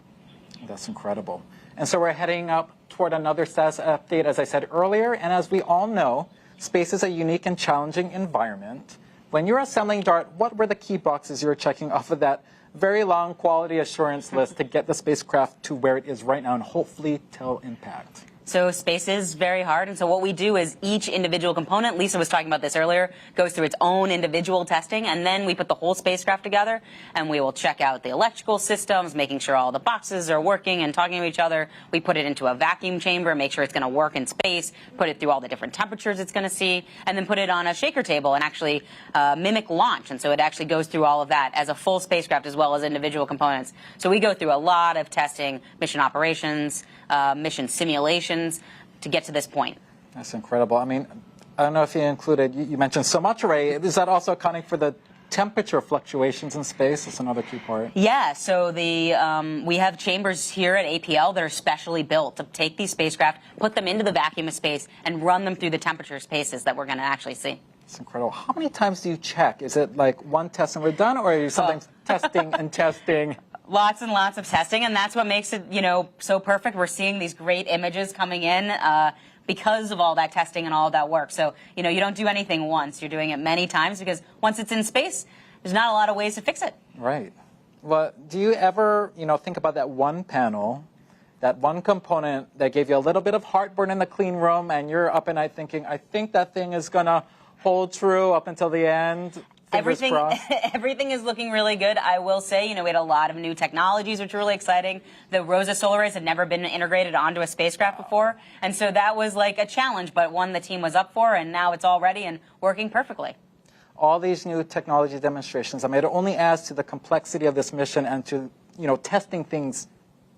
That's incredible. And so we're heading up toward another status update, as I said earlier. And as we all know, space is a unique and challenging environment. When you're assembling DART, what were the key boxes you were checking off of that very long quality assurance list to get the spacecraft to where it is right now and hopefully till impact? So space is very hard, and so what we do is each individual component, Lisa was talking about this earlier, goes through its own individual testing, and then we put the whole spacecraft together, and we will check out the electrical systems, making sure all the boxes are working and talking to each other. We put it into a vacuum chamber, make sure it's going to work in space, put it through all the different temperatures it's going to see, and then put it on a shaker table and actually mimic launch. And so it actually goes through all of that as a full spacecraft as well as individual components. So we go through a lot of testing, mission operations, mission simulations to get to this point. That's incredible. I mean, I don't know if you included, you mentioned so much array. Is that also accounting for the temperature fluctuations in space? That's another key part. Yeah, so we have chambers here at APL that are specially built to take these spacecraft, put them into the vacuum of space, and run them through the temperature spaces that we're going to actually see. It's incredible. How many times do you check? Is it like one test and we're done, or are you sometimes testing and testing? Lots and lots of testing, and that's what makes it, you know, so perfect. We're seeing these great images coming in because of all that testing and all of that work. So, you know, you don't do anything once. You're doing it many times because once it's in space, there's not a lot of ways to fix it. Right. Well, do you ever, you know, think about that one panel, that one component that gave you a little bit of heartburn in the clean room, and you're up at night thinking, I think that thing is going to hold true up until the end? Everything is looking really good. I will say, you know, we had a lot of new technologies, which are really exciting. The ROSA solar arrays had never been integrated onto a spacecraft before, and so that was like a challenge, but one the team was up for, and now it's all ready and working perfectly. All these new technology demonstrations, I mean, it only adds to the complexity of this mission and to, you know, testing things.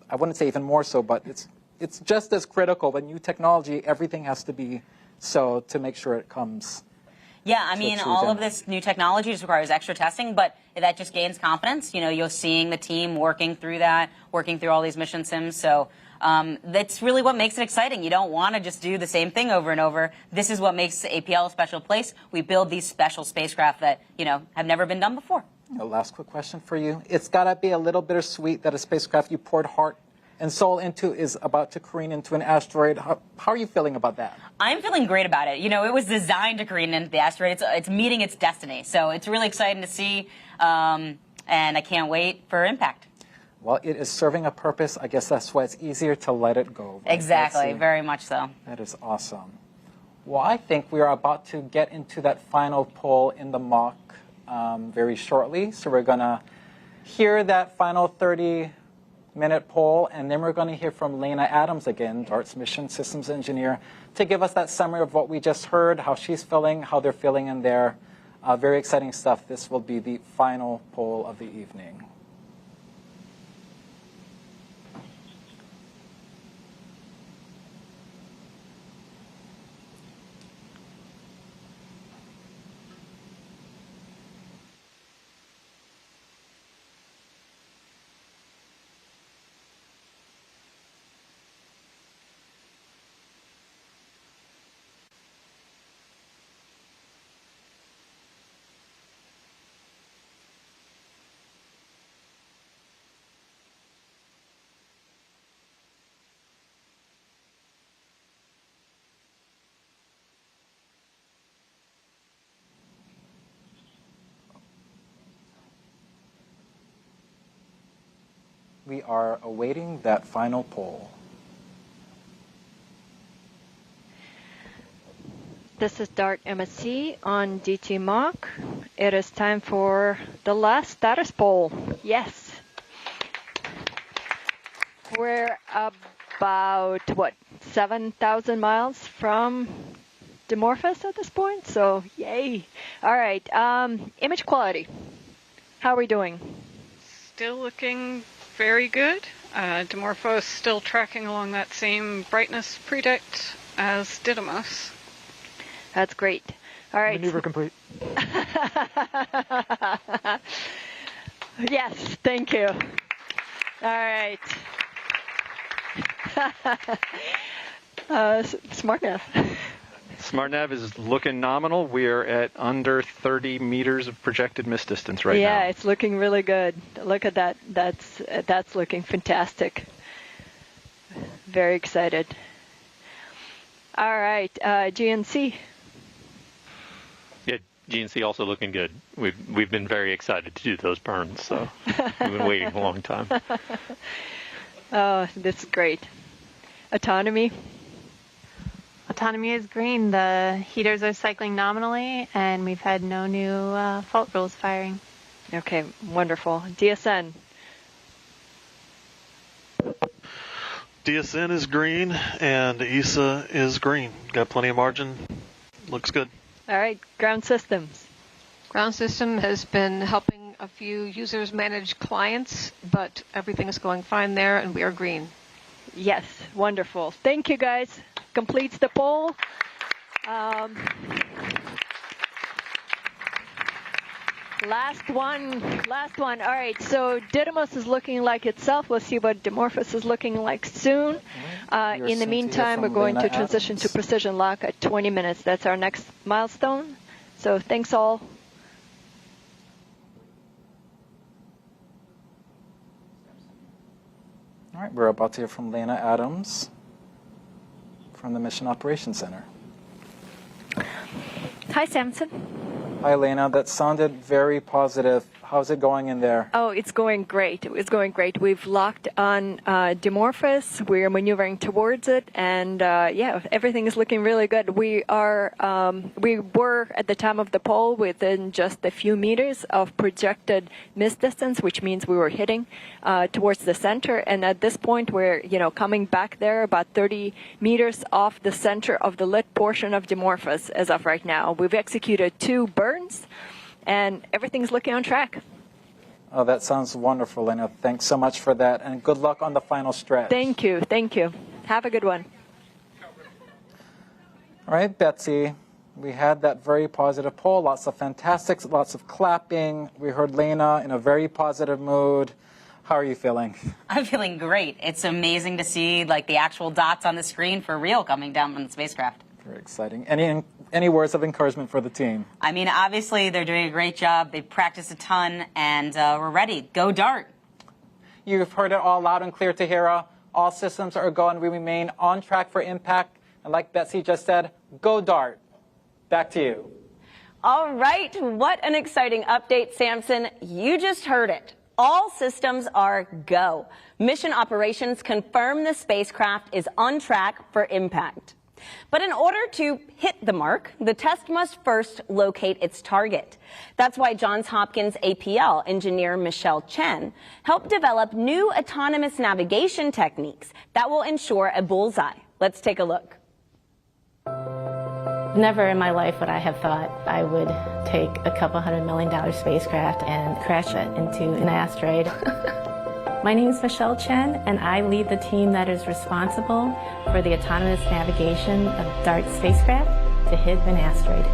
I wouldn't say even more so, but it's just as critical. But new technology, everything has to be so to make sure it comes. Yeah, I mean, all of this new technology just requires extra testing, but that just gains confidence. You know, you're seeing the team working through that, working through all these mission sims. So that's really what makes it exciting. You don't want to just do the same thing over and over. This is what makes APL a special place. We build these special spacecraft that, you know, have never been done before. The last quick question for you. It's got to be a little bittersweet that a spacecraft you poured heart and soul into is about to careen into an asteroid. How are you feeling about that? I'm feeling great about it. You know, it was designed to careen into the asteroid. It's meeting its destiny. So it's really exciting to see, and I can't wait for impact. Well, it is serving a purpose. I guess that's why it's easier to let it go. Right? Exactly, very much so. That is awesome. Well, I think we are about to get into that final poll in the mock very shortly. So we're going to hear that final 30-minute poll, and then we're going to hear from Lena Adams again, DART's mission systems engineer, to give us that summary of what we just heard, how she's feeling, how they're feeling in there. Very exciting stuff. This will be the final poll of the evening. We are awaiting that final poll. This is DART MSC on DT Mach. It is time for the last status poll. Yes. We're about, 7,000 miles from Dimorphos at this point, so yay. All right, image quality. How are we doing? Still looking very good. Dimorphos still tracking along that same brightness predict as Didymos. That's great. All right. Maneuver complete. Yes, thank you. All right. SmartNav. SmartNav is looking nominal. We're at under 30 meters of projected miss distance right now. Yeah, it's looking really good. Look at that. That's looking fantastic. Very excited. All right, GNC. Yeah, GNC also looking good. We've been very excited to do those burns, so we've been waiting a long time. Oh, this is great. Autonomy. Autonomy is green. The heaters are cycling nominally, and we've had no new fault rules firing. Okay, wonderful. DSN. DSN is green, and ESA is green. Got plenty of margin. Looks good. All right, ground systems. Ground system has been helping a few users manage clients, but everything is going fine there, and we are green. Yes, wonderful. Thank you, guys. Completes the poll. Last one. All right, so Didymos is looking like itself. We'll see what Dimorphos is looking like soon. In the meantime, we're going to transition to precision lock at 20 minutes. That's our next milestone. So thanks all. All right, we're about to hear from Lena Adams from the Mission Operations Center. Hi, Samson. Hi, Lena. That sounded very positive. How's it going in there? Oh, it's going great. It's going great. We've locked on Dimorphos. We're maneuvering towards it, and yeah, everything is looking really good. We were at the time of the poll within just a few meters of projected miss distance, which means we were hitting towards the center. And at this point, we're coming back there about 30 meters off the center of the lit portion of Dimorphos as of right now. We've executed 2 burns. And everything's looking on track. Oh, that sounds wonderful, Lena. Thanks so much for that, and good luck on the final stretch. Thank you. Have a good one. All right, Betsy. We had that very positive poll, lots of fantastics, lots of clapping. We heard Lena in a very positive mood. How are you feeling? I'm feeling great. It's amazing to see the actual dots on the screen for real coming down from the spacecraft. Very exciting. Any words of encouragement for the team? I mean, obviously, they're doing a great job. They've practiced a ton, and we're ready. Go DART. You've heard it all loud and clear, Tahira. All systems are go, and we remain on track for impact. And like Betsy just said, go DART. Back to you. All right. What an exciting update, Samson. You just heard it. All systems are go. Mission operations confirm the spacecraft is on track for impact. But in order to hit the mark, the test must first locate its target. That's why Johns Hopkins APL engineer Michelle Chen helped develop new autonomous navigation techniques that will ensure a bullseye. Let's take a look. Never in my life would I have thought I would take a couple $100 million spacecraft and crash it into an asteroid. My name is Michelle Chen, and I lead the team that is responsible for the autonomous navigation of DART spacecraft to hit an asteroid.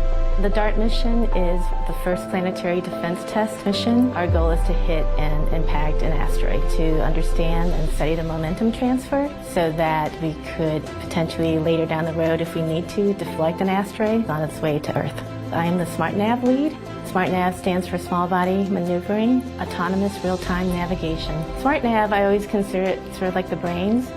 The DART mission is the first planetary defense test mission. Our goal is to hit and impact an asteroid to understand and study the momentum transfer so that we could potentially later down the road, if we need to, deflect an asteroid on its way to Earth. I am the SmartNav lead. SmartNav stands for Small Body Maneuvering, Autonomous Real-Time Navigation. SmartNav, I always consider it sort of like the brains,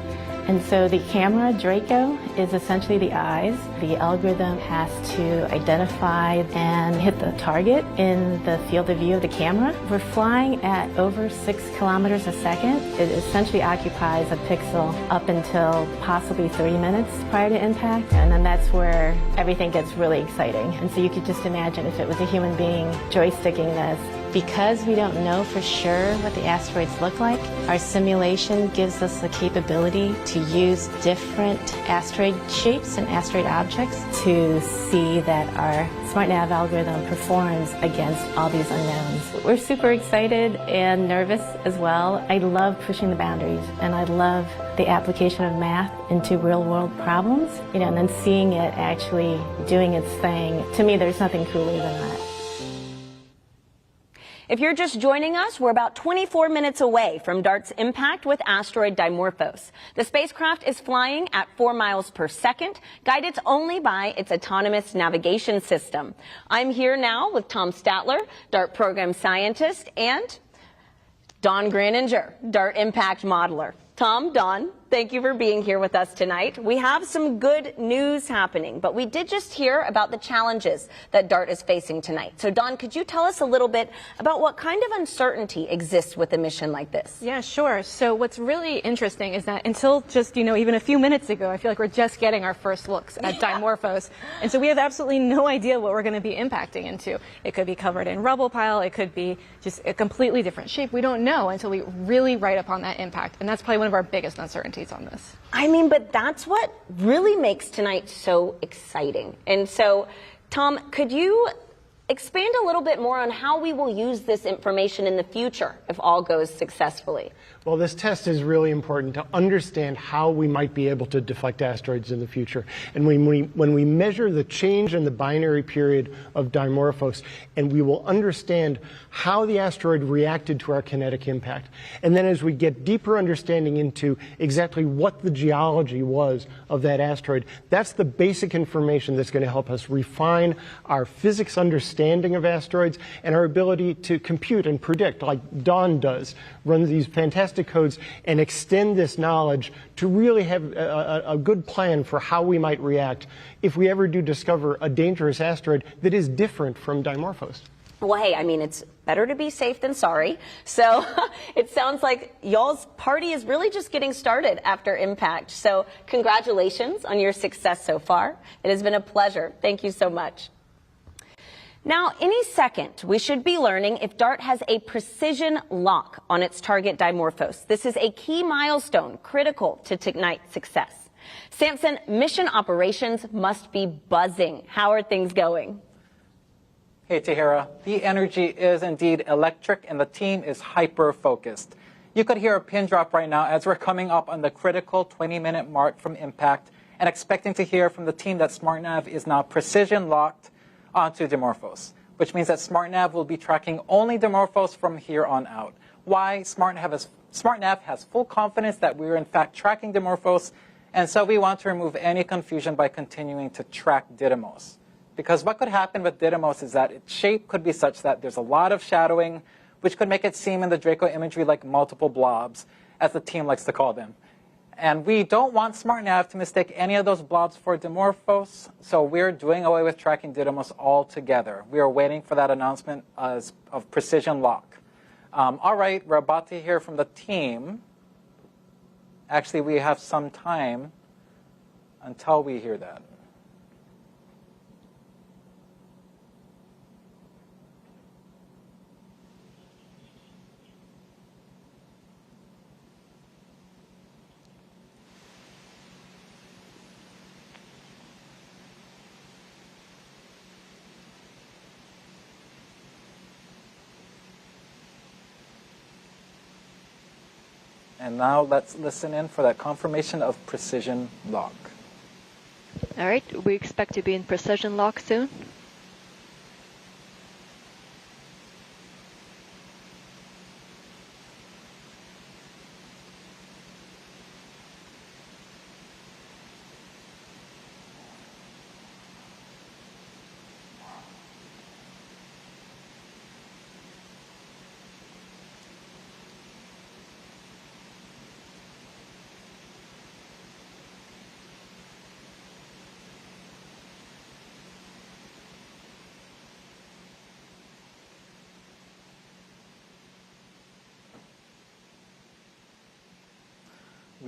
And so the camera, Draco, is essentially the eyes. The algorithm has to identify and hit the target in the field of view of the camera. We're flying at over 6 kilometers a second. It essentially occupies a pixel up until possibly 30 minutes prior to impact, and then that's where everything gets really exciting. And so you could just imagine if it was a human being joysticking this. Because we don't know for sure what the asteroids look like, our simulation gives us the capability to use different asteroid shapes and asteroid objects to see that our SmartNav algorithm performs against all these unknowns. We're super excited and nervous as well. I love pushing the boundaries, and I love the application of math into real-world problems, and then seeing it actually doing its thing. To me, there's nothing cooler than that. If you're just joining us, we're about 24 minutes away from DART's impact with asteroid Dimorphos. The spacecraft is flying at 4 miles per second, guided only by its autonomous navigation system. I'm here now with Tom Statler, DART program scientist, and Don Graninger, DART impact modeler. Tom, Don, thank you for being here with us tonight. We have some good news happening, but we did just hear about the challenges that DART is facing tonight. So, Don, could you tell us a little bit about what kind of uncertainty exists with a mission like this? Yeah, sure. So what's really interesting is that until just, even a few minutes ago, I feel like we're just getting our first looks at Dimorphos. And so we have absolutely no idea what we're going to be impacting into. It could be covered in rubble pile. It could be just a completely different shape. We don't know until we really write upon that impact. And that's probably one of our biggest uncertainties on this. I mean, but that's what really makes tonight so exciting. And so, Tom, could you expand a little bit more on how we will use this information in the future if all goes successfully? Well, this test is really important to understand how we might be able to deflect asteroids in the future. And when we measure the change in the binary period of Dimorphos, and we will understand how the asteroid reacted to our kinetic impact. And then as we get deeper understanding into exactly what the geology was of that asteroid, that's the basic information that's going to help us refine our physics understanding of asteroids and our ability to compute and predict, like Don does, run these fantastic codes and extend this knowledge to really have a good plan for how we might react if we ever do discover a dangerous asteroid that is different from Dimorphos. Well, hey, I mean, it's better to be safe than sorry. So it sounds like y'all's party is really just getting started after impact. So congratulations on your success so far. It has been a pleasure. Thank you so much. Now, any second, we should be learning if DART has a precision lock on its target Dimorphos. This is a key milestone critical to tonight's success. Samson, mission operations must be buzzing. How are things going? Hey, Tahira. The energy is indeed electric, and the team is hyper-focused. You could hear a pin drop right now as we're coming up on the critical 20-minute mark from impact and expecting to hear from the team that SmartNav is now precision-locked onto Dimorphos, which means that SmartNav will be tracking only Dimorphos from here on out. Why? SmartNav has full confidence that we're in fact tracking Dimorphos, and so we want to remove any confusion by continuing to track Didymos. Because what could happen with Didymos is that its shape could be such that there's a lot of shadowing, which could make it seem in the Draco imagery like multiple blobs, as the team likes to call them. And we don't want SmartNav to mistake any of those blobs for Dimorphos, so we're doing away with tracking Didymos altogether. We are waiting for that announcement of precision lock. All right, we're about to hear from the team. Actually, we have some time until we hear that. And now let's listen in for that confirmation of precision lock. All right, we expect to be in precision lock soon.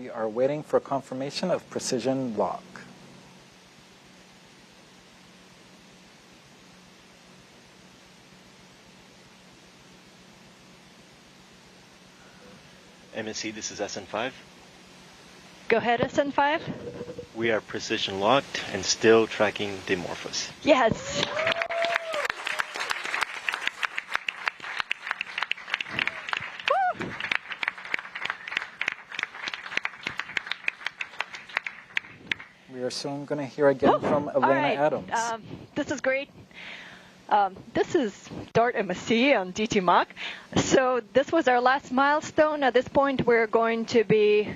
We are waiting for confirmation of precision lock. MSC, this is SN5. Go ahead, SN5. We are precision locked and still tracking Dimorphos. Yes. We are soon going to hear again from Elena Adams. This is great. This is DART MSC on DT Mach. So this was our last milestone. At this point, we're going to be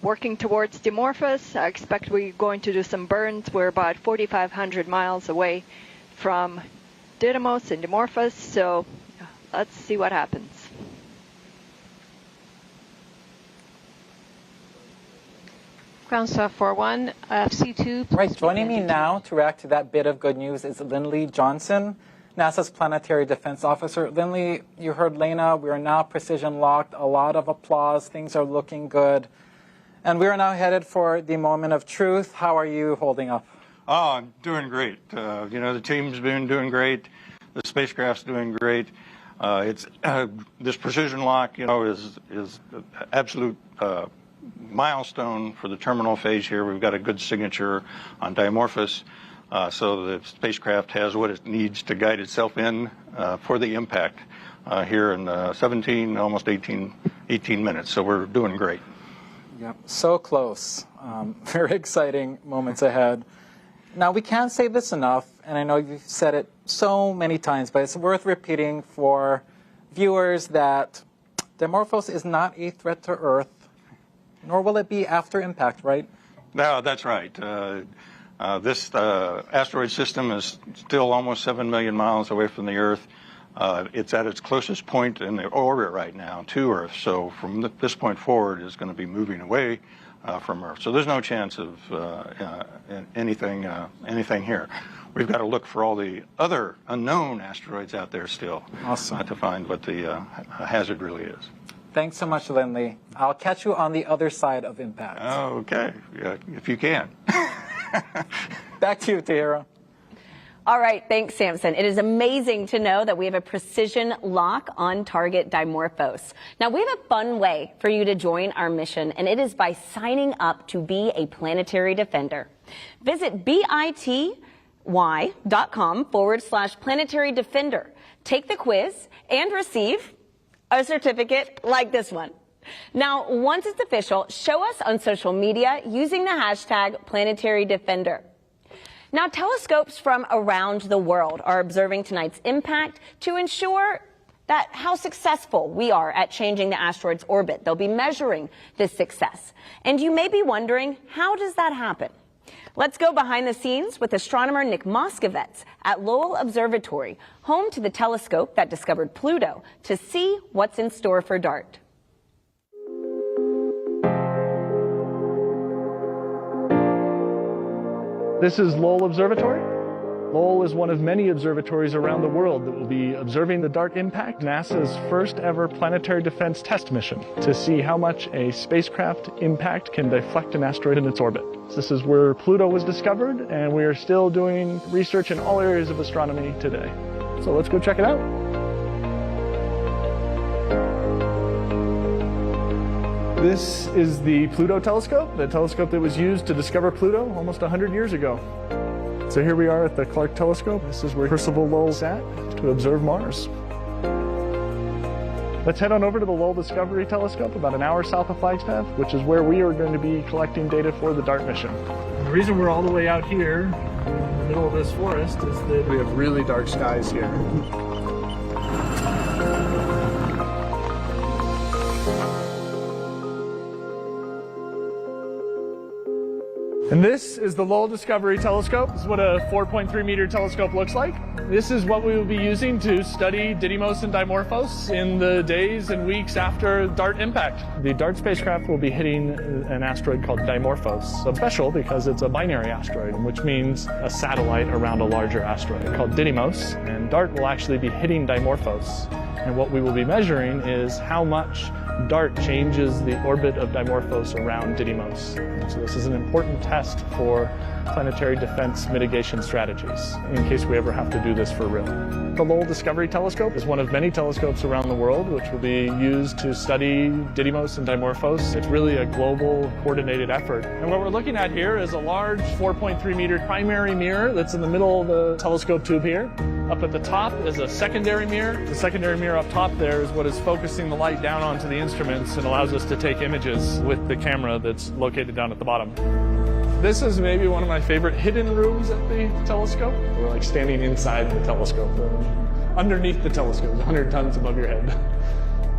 working towards Dimorphos. I expect we're going to do some burns. We're about 4,500 miles away from Didymos and Dimorphos. So let's see what happens. Ground staff 41, FC2. Right, joining me now to react to that bit of good news is Lindley Johnson, NASA's Planetary Defense Officer. Lindley, you heard Lena, we are now precision locked, a lot of applause, things are looking good. And we are now headed for the moment of truth. How are you holding up? Oh, I'm doing great. You know, the team's been doing great. The spacecraft's doing great. This precision lock, you know, is absolute milestone for the terminal phase here. We've got a good signature on Dimorphos, so the spacecraft has what it needs to guide itself in for the impact here in 17, almost 18 minutes. So we're doing great. Yep, so close. Very exciting moments ahead. Now, we can't say this enough, and I know you've said it so many times, but it's worth repeating for viewers that Dimorphos is not a threat to Earth, nor will it be after impact, right? No, that's right. This asteroid system is still almost 7 million miles away from the Earth. It's at its closest point in the orbit right now to Earth. So from this point forward, it's going to be moving away from Earth. So there's no chance of anything here. We've got to look for all the other unknown asteroids out there still to find what the hazard really is. Thanks so much, Lindley. I'll catch you on the other side of impact. Okay, if you can. Back to you, Tahira. All right, thanks, Samson. It is amazing to know that we have a precision lock on target Dimorphos. Now, we have a fun way for you to join our mission, and it is by signing up to be a planetary defender. Visit bity.com/planetary defender. Take the quiz and receive a certificate like this one. Now, once it's official, show us on social media using the hashtag Planetary Defender. Now, telescopes from around the world are observing tonight's impact to ensure that how successful we are at changing the asteroid's orbit. They'll be measuring this success. And you may be wondering, how does that happen? Let's go behind the scenes with astronomer Nick Moskovitz at Lowell Observatory, home to the telescope that discovered Pluto, to see what's in store for DART. This is Lowell Observatory. Lowell is one of many observatories around the world that will be observing the DART impact, NASA's first ever planetary defense test mission, to see how much a spacecraft impact can deflect an asteroid in its orbit. This is where Pluto was discovered, and we are still doing research in all areas of astronomy today. So let's go check it out. This is the Pluto telescope, the telescope that was used to discover Pluto almost 100 years ago. So here we are at the Clark telescope. This is where Percival Lowell sat to observe Mars. Let's head on over to the Lowell Discovery Telescope, about an hour south of Flagstaff, which is where we are going to be collecting data for the DART mission. The reason we're all the way out here in the middle of this forest is that we have really dark skies here. And this is the Lowell Discovery Telescope. This is what a 4.3 meter telescope looks like. This is what we will be using to study Didymos and Dimorphos in the days and weeks after DART impact. The DART spacecraft will be hitting an asteroid called Dimorphos. It's special because it's a binary asteroid, which means a satellite around a larger asteroid called Didymos. And DART will actually be hitting Dimorphos. And what we will be measuring is how much DART changes the orbit of Dimorphos around Didymos. So this is an important test for planetary defense mitigation strategies in case we ever have to do this for real. The Lowell Discovery Telescope is one of many telescopes around the world which will be used to study Didymos and Dimorphos. It's really a global coordinated effort. And what we're looking at here is a large 4.3 meter primary mirror that's in the middle of the telescope tube here. Up at the top is a secondary mirror. The secondary mirror up top there is what is focusing the light down onto the instruments and allows us to take images with the camera that's located down at the bottom. This is maybe one of my favorite hidden rooms at the telescope. We're like standing inside the telescope, underneath the telescope, 100 tons above your head,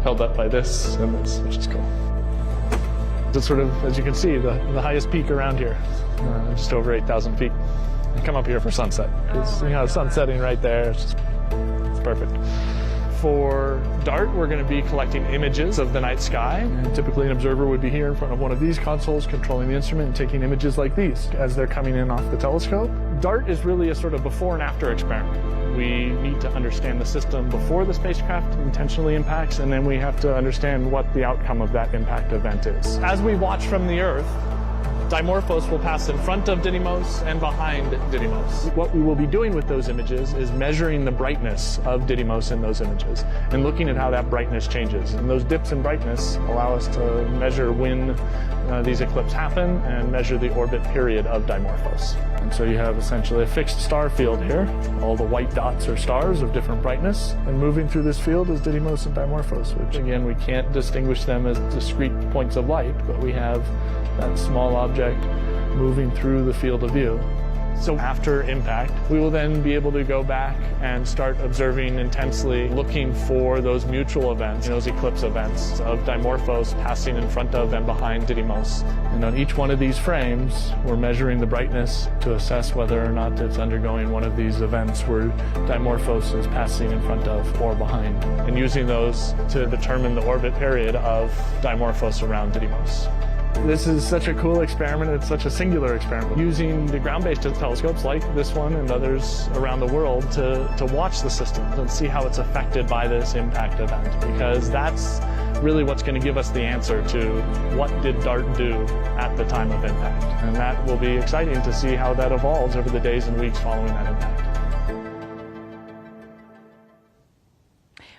held up by this and this, which is cool. It's sort of, as you can see, the highest peak around here, just over 8,000 feet. I come up here for sunset. It's, you know, sun setting right there. It's perfect. For DART, we're going to be collecting images of the night sky. And typically an observer would be here in front of one of these consoles controlling the instrument and taking images like these as they're coming in off the telescope. DART is really a sort of before and after experiment. We need to understand the system before the spacecraft intentionally impacts, and then we have to understand what the outcome of that impact event is. As we watch from the Earth, Dimorphos will pass in front of Didymos and behind Didymos. What we will be doing with those images is measuring the brightness of Didymos in those images and looking at how that brightness changes. And those dips in brightness allow us to measure when these eclipses happen and measure the orbit period of Dimorphos. And so you have essentially a fixed star field here. All the white dots are stars of different brightness. And moving through this field is Didymos and Dimorphos, which again, we can't distinguish them as discrete points of light, but we have that small object moving through the field of view. So after impact, we will then be able to go back and start observing intensely, looking for those mutual events, those eclipse events of Dimorphos passing in front of and behind Didymos. And on each one of these frames, we're measuring the brightness to assess whether or not it's undergoing one of these events where Dimorphos is passing in front of or behind, and using those to determine the orbit period of Dimorphos around Didymos. This is such a cool experiment. It's such a singular experiment. Using the ground-based telescopes like this one and others around the world to watch the system and see how it's affected by this impact event, because that's really what's going to give us the answer to what did DART do at the time of impact. And that will be exciting to see how that evolves over the days and weeks following that impact.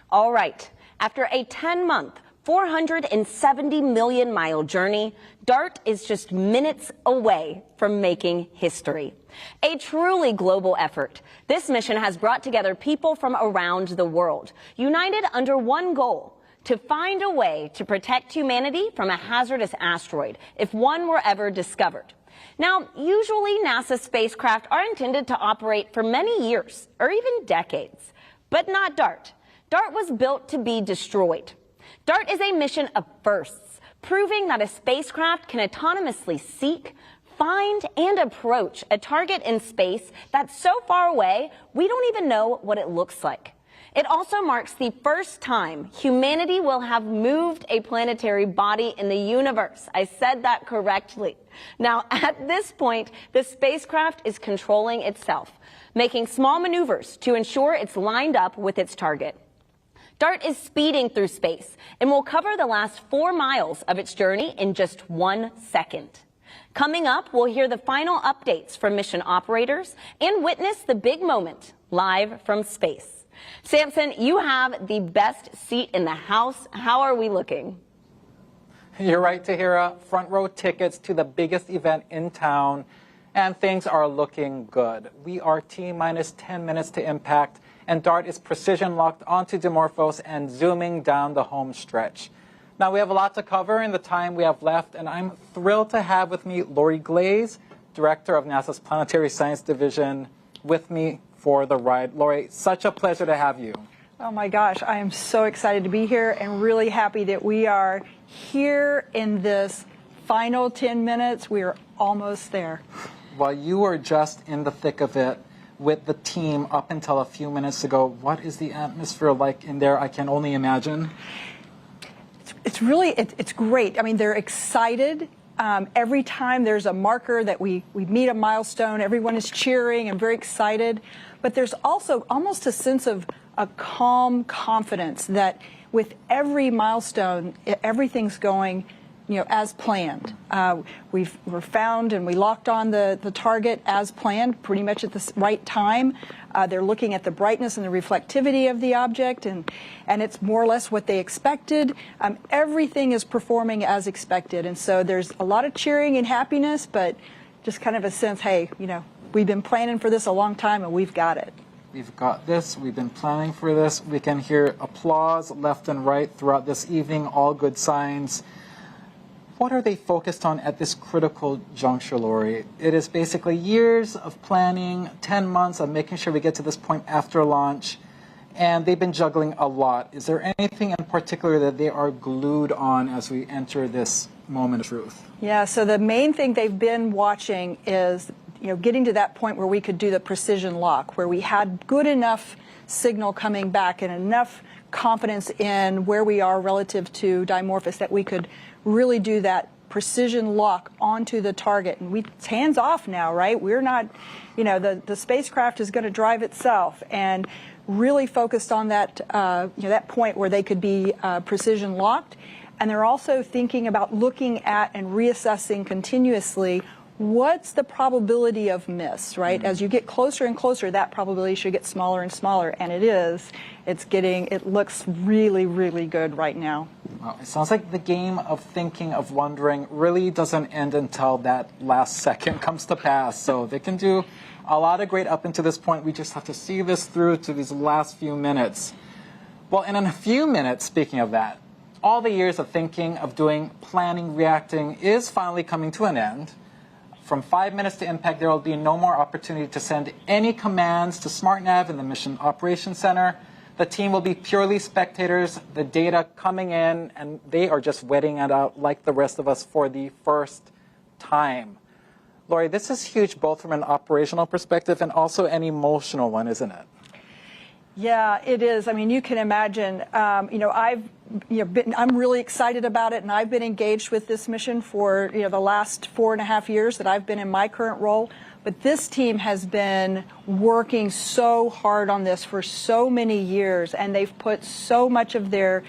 All right. After a 10-month 470 million mile journey, DART is just minutes away from making history. A truly global effort. This mission has brought together people from around the world, united under one goal: to find a way to protect humanity from a hazardous asteroid if one were ever discovered. Now, usually NASA spacecraft are intended to operate for many years or even decades, but not DART. DART was built to be destroyed. DART is a mission of firsts, proving that a spacecraft can autonomously seek, find, and approach a target in space that's so far away we don't even know what it looks like. It also marks the first time humanity will have moved a planetary body in the universe. I said that correctly. Now, at this point, the spacecraft is controlling itself, making small maneuvers to ensure it's lined up with its target. DART is speeding through space and will cover the last 4 miles of its journey in just 1 second. Coming up, we'll hear the final updates from mission operators and witness the big moment live from space. Samson, you have the best seat in the house. How are we looking? You're right, Tahira. Front row tickets to the biggest event in town, and things are looking good. We are T-minus 10 minutes to impact, and DART is precision locked onto Dimorphos and zooming down the home stretch. Now, we have a lot to cover in the time we have left, and I'm thrilled to have with me Lori Glaze, Director of NASA's Planetary Science Division, with me for the ride. Lori, such a pleasure to have you. Oh my gosh, I am so excited to be here and really happy that we are here in this final 10 minutes. We are almost there. Well, you were just in the thick of it with the team up until a few minutes ago. What is the atmosphere like in there? I can only imagine. It's really, it's great. I mean, they're excited. Every time there's a marker that we meet a milestone, everyone is cheering and very excited. But there's also almost a sense of a calm confidence that with every milestone, everything's going, as planned. We're found and we locked on the target as planned, pretty much at the right time. They're looking at the brightness and the reflectivity of the object, and it's more or less what they expected. Everything is performing as expected, and so there's a lot of cheering and happiness, but just kind of a sense, hey, we've been planning for this a long time, and we've got it. We've got this. We've been planning for this. We can hear applause left and right throughout this evening, all good signs. What are they focused on at this critical juncture, Lori? It is basically years of planning, 10 months of making sure we get to this point after launch, and they've been juggling a lot. Is there anything in particular that they are glued on as we enter this moment of truth? Yeah, so the main thing they've been watching is getting to that point where we could do the precision lock, where we had good enough signal coming back and enough confidence in where we are relative to Dimorphos that we could really do that precision lock onto the target. And it's hands off now, right? We're not, the spacecraft is going to drive itself, and really focused on that, that point where they could be precision locked. And they're also thinking about looking at and reassessing continuously what's the probability of miss, right? As you get closer and closer, that probability should get smaller and smaller, and it is. It looks really, really good right now. Well, it sounds like the game of thinking, of wondering, really doesn't end until that last second comes to pass. So they can do a lot of great up until this point. We just have to see this through to these last few minutes. Well, and in a few minutes, speaking of that, all the years of thinking, of doing, planning, reacting is finally coming to an end. From 5 minutes to impact, there will be no more opportunity to send any commands to SmartNav in the Mission Operations Center. The team will be purely spectators, the data coming in, and they are just wetting it out like the rest of us for the first time. Lori, this is huge both from an operational perspective and also an emotional one, isn't it? Yeah, it is. I mean, you can imagine, I'm really excited about it, and I've been engaged with this mission for, the last 4.5 years that I've been in my current role. But this team has been working so hard on this for so many years, and they've put so much of their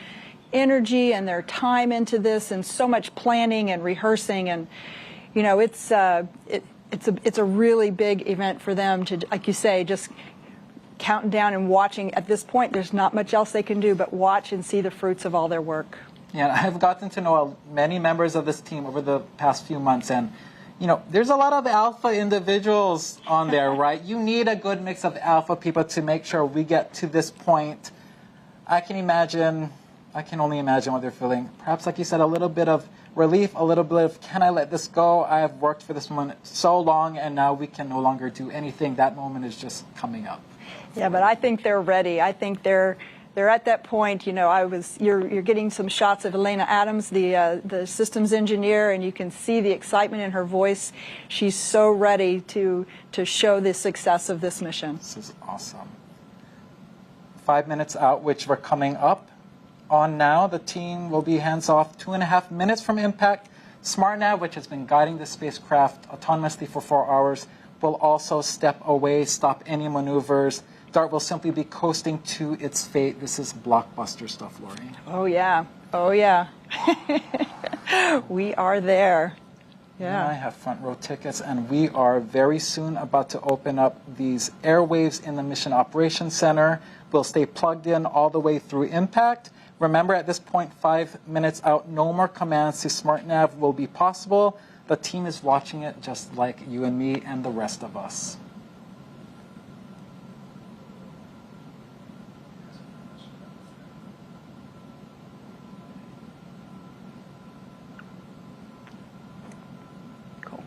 energy and their time into this, and so much planning and rehearsing, and it's a really big event for them to, like you say, just counting down and watching. At this point, there's not much else they can do but watch and see the fruits of all their work. Yeah, I've gotten to know many members of this team over the past few months, and there's a lot of alpha individuals on there, right? You need a good mix of alpha people to make sure we get to this point. I can only imagine what they're feeling. Perhaps, like you said, a little bit of relief, a little bit of, can I let this go? I have worked for this one so long, and now we can no longer do anything. That moment is just coming up. Yeah, but I think they're ready. I think they're at that point. You're getting some shots of Elena Adams, the systems engineer, and you can see the excitement in her voice. She's so ready to show the success of this mission. This is awesome. 5 minutes out, which we're coming up on now. The team will be hands off 2.5 minutes from impact. SmartNav, which has been guiding the spacecraft autonomously for 4 hours, will also step away, stop any maneuvers. DART will simply be coasting to its fate. This is blockbuster stuff, Lori. Oh, yeah. Oh, yeah. We are there. Yeah. I have front row tickets, and we are very soon about to open up these airwaves in the Mission Operations Center. We'll stay plugged in all the way through impact. Remember, at this point, 5 minutes out, no more commands to SmartNav will be possible. The team is watching it just like you and me and the rest of us. Cool.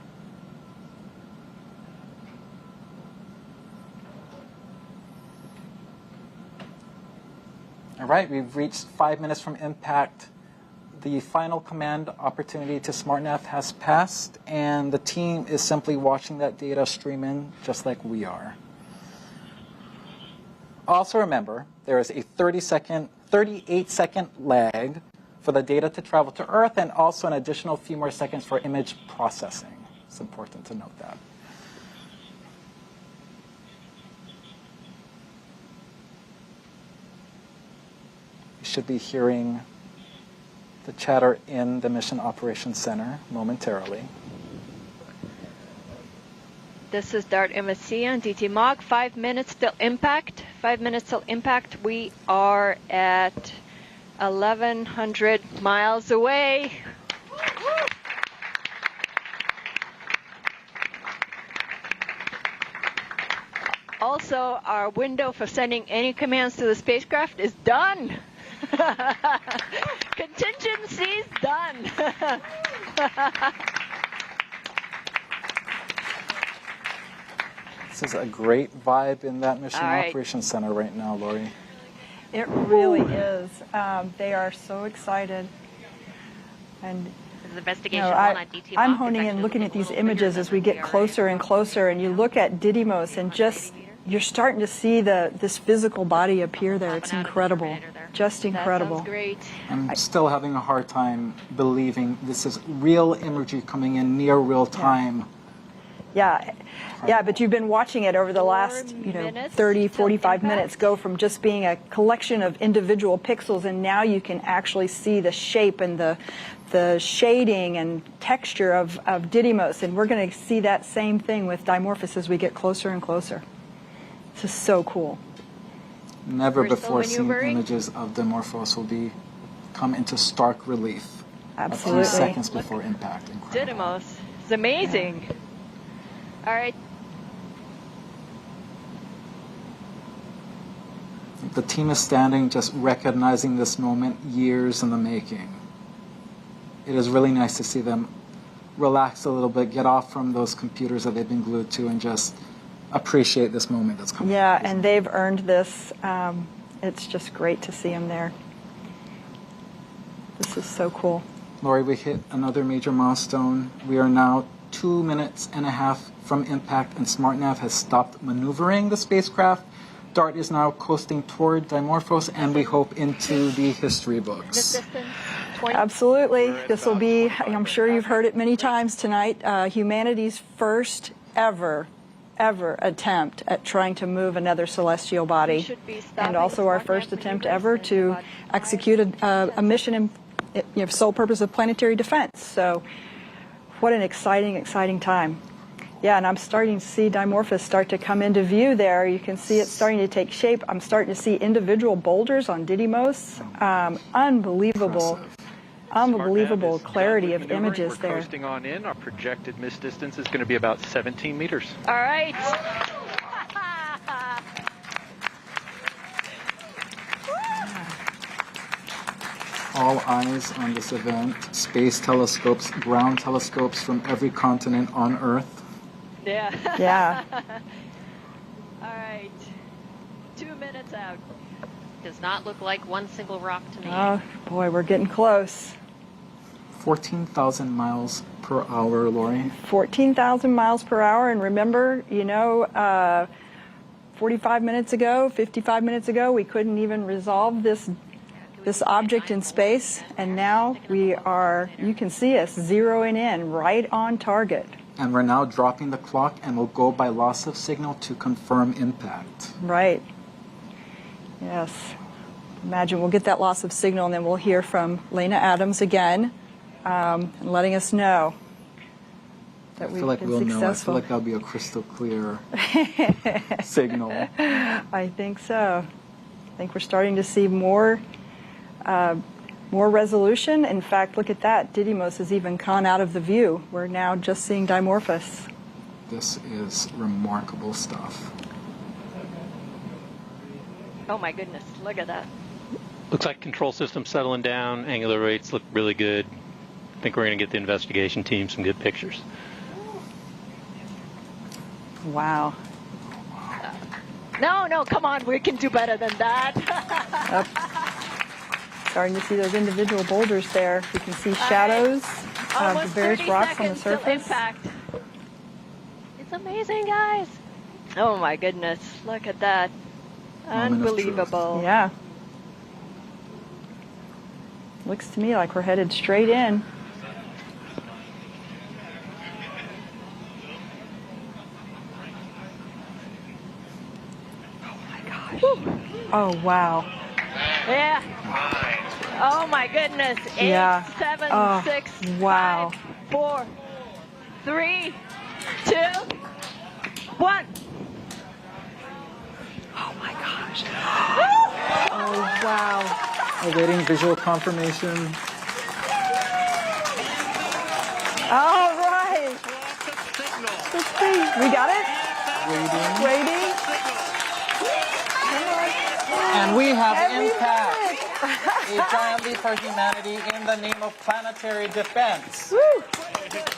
All right, we've reached 5 minutes from impact. The final command opportunity to SmartNav has passed, and the team is simply watching that data stream in just like we are. Also remember, there is a 38-second lag for the data to travel to Earth, and also an additional few more seconds for image processing. It's important to note that. We should be hearing the chatter in the Mission Operations Center momentarily. This is DART MSC on DT Mach. 5 minutes till impact. 5 minutes till impact. We are at 1,100 miles away. Also, our window for sending any commands to the spacecraft is done. Contingency's done. This is a great vibe in that Mission All right. Operations Center right now, Lori. It really is. They are so excited. And This is investigation you know, one on DT I'm Mach. honing in looking at these images as we get closer and closer, and you look at Didymos and just you're starting to see this physical body appear there. It's incredible. Just incredible. That sounds great. I'm still having a hard time believing this is real imagery coming in near real time. Yeah, but you've been watching it over the last, 30, 45 minutes go from just being a collection of individual pixels, and now you can actually see the shape and the shading and texture of Didymos, and we're going to see that same thing with Dimorphos as we get closer and closer. This is so cool. Never We're still before seen maneuvering. images of Dimorphos will come into stark relief Absolutely. a few seconds before impact. Incredible. Didymos. It's amazing. All right. The team is standing just recognizing this moment years in the making. It is really nice to see them relax a little bit, get off from those computers that they've been glued to, and just appreciate this moment that's coming. Yeah, and they've earned this. It's just great to see them there. This is so cool. Lori, we hit another major milestone. We are now 2.5 minutes from impact, and SmartNav has stopped maneuvering the spacecraft. DART is now coasting toward Dimorphos, and we hope into the history books. Absolutely. This will be, I'm sure you've heard it many times tonight, humanity's first ever attempt at trying to move another celestial body, and also our first attempt ever to execute a mission in sole purpose of planetary defense. So what an exciting time. Yeah, and I'm starting to see Dimorphos start to come into view there. You can see it starting to take shape. I'm starting to see individual boulders on Didymos. Unbelievable clarity of images there. We're coasting on in. Our projected missed distance is going to be about 17 meters. All right. All eyes on this event. Space telescopes, ground telescopes from every continent on Earth. Yeah. Yeah. All right. 2 minutes out. Does not look like one single rock to me. Oh, boy, we're getting close. 14,000 miles per hour, Lori. 14,000 miles per hour. And remember, 45 minutes ago, 55 minutes ago, we couldn't even resolve this object in space. And now we are, you can see us zeroing in right on target. And we're now dropping the clock, and we'll go by loss of signal to confirm impact. Right. Yes. Imagine we'll get that loss of signal, and then we'll hear from Lena Adams again, letting us know that we've been we'll successful. know. I feel like that'll be a crystal clear signal. I think so. I think we're starting to see more resolution. In fact, look at that. Didymos has even gone out of the view. We're now just seeing Dimorphos. This is remarkable stuff. Oh my goodness, look at that. Looks like control system's settling down. Angular rates look really good. I think we're going to get the investigation team some good pictures. Wow. No, come on, we can do better than that. Starting to see those individual boulders there. We can see shadows of the various rocks on the surface. Impact. It's amazing, guys. Oh my goodness, look at that. Unbelievable. Yeah. Looks to me like we're headed straight in. Oh my gosh. Oh wow. Yeah. Oh my goodness. 8, Yeah. 7, Oh, 6, wow. 5, 4, 3, 2, 1. Oh my gosh. Oh wow. Awaiting visual confirmation. All right. Let's see. We got it? Waiting. And we have Every impact. A giant leap for humanity in the name of planetary defense. Woo.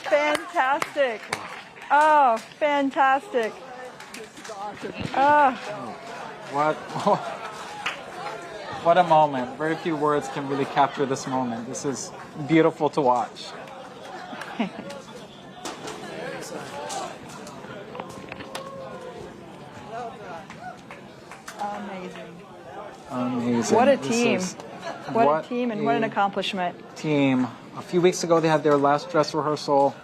Fantastic. Oh, fantastic. Oh. What a moment. Very few words can really capture this moment. This is beautiful to watch. Amazing. What a This team. is- What a team and what an accomplishment. Team. A few weeks ago, they had their last dress rehearsal.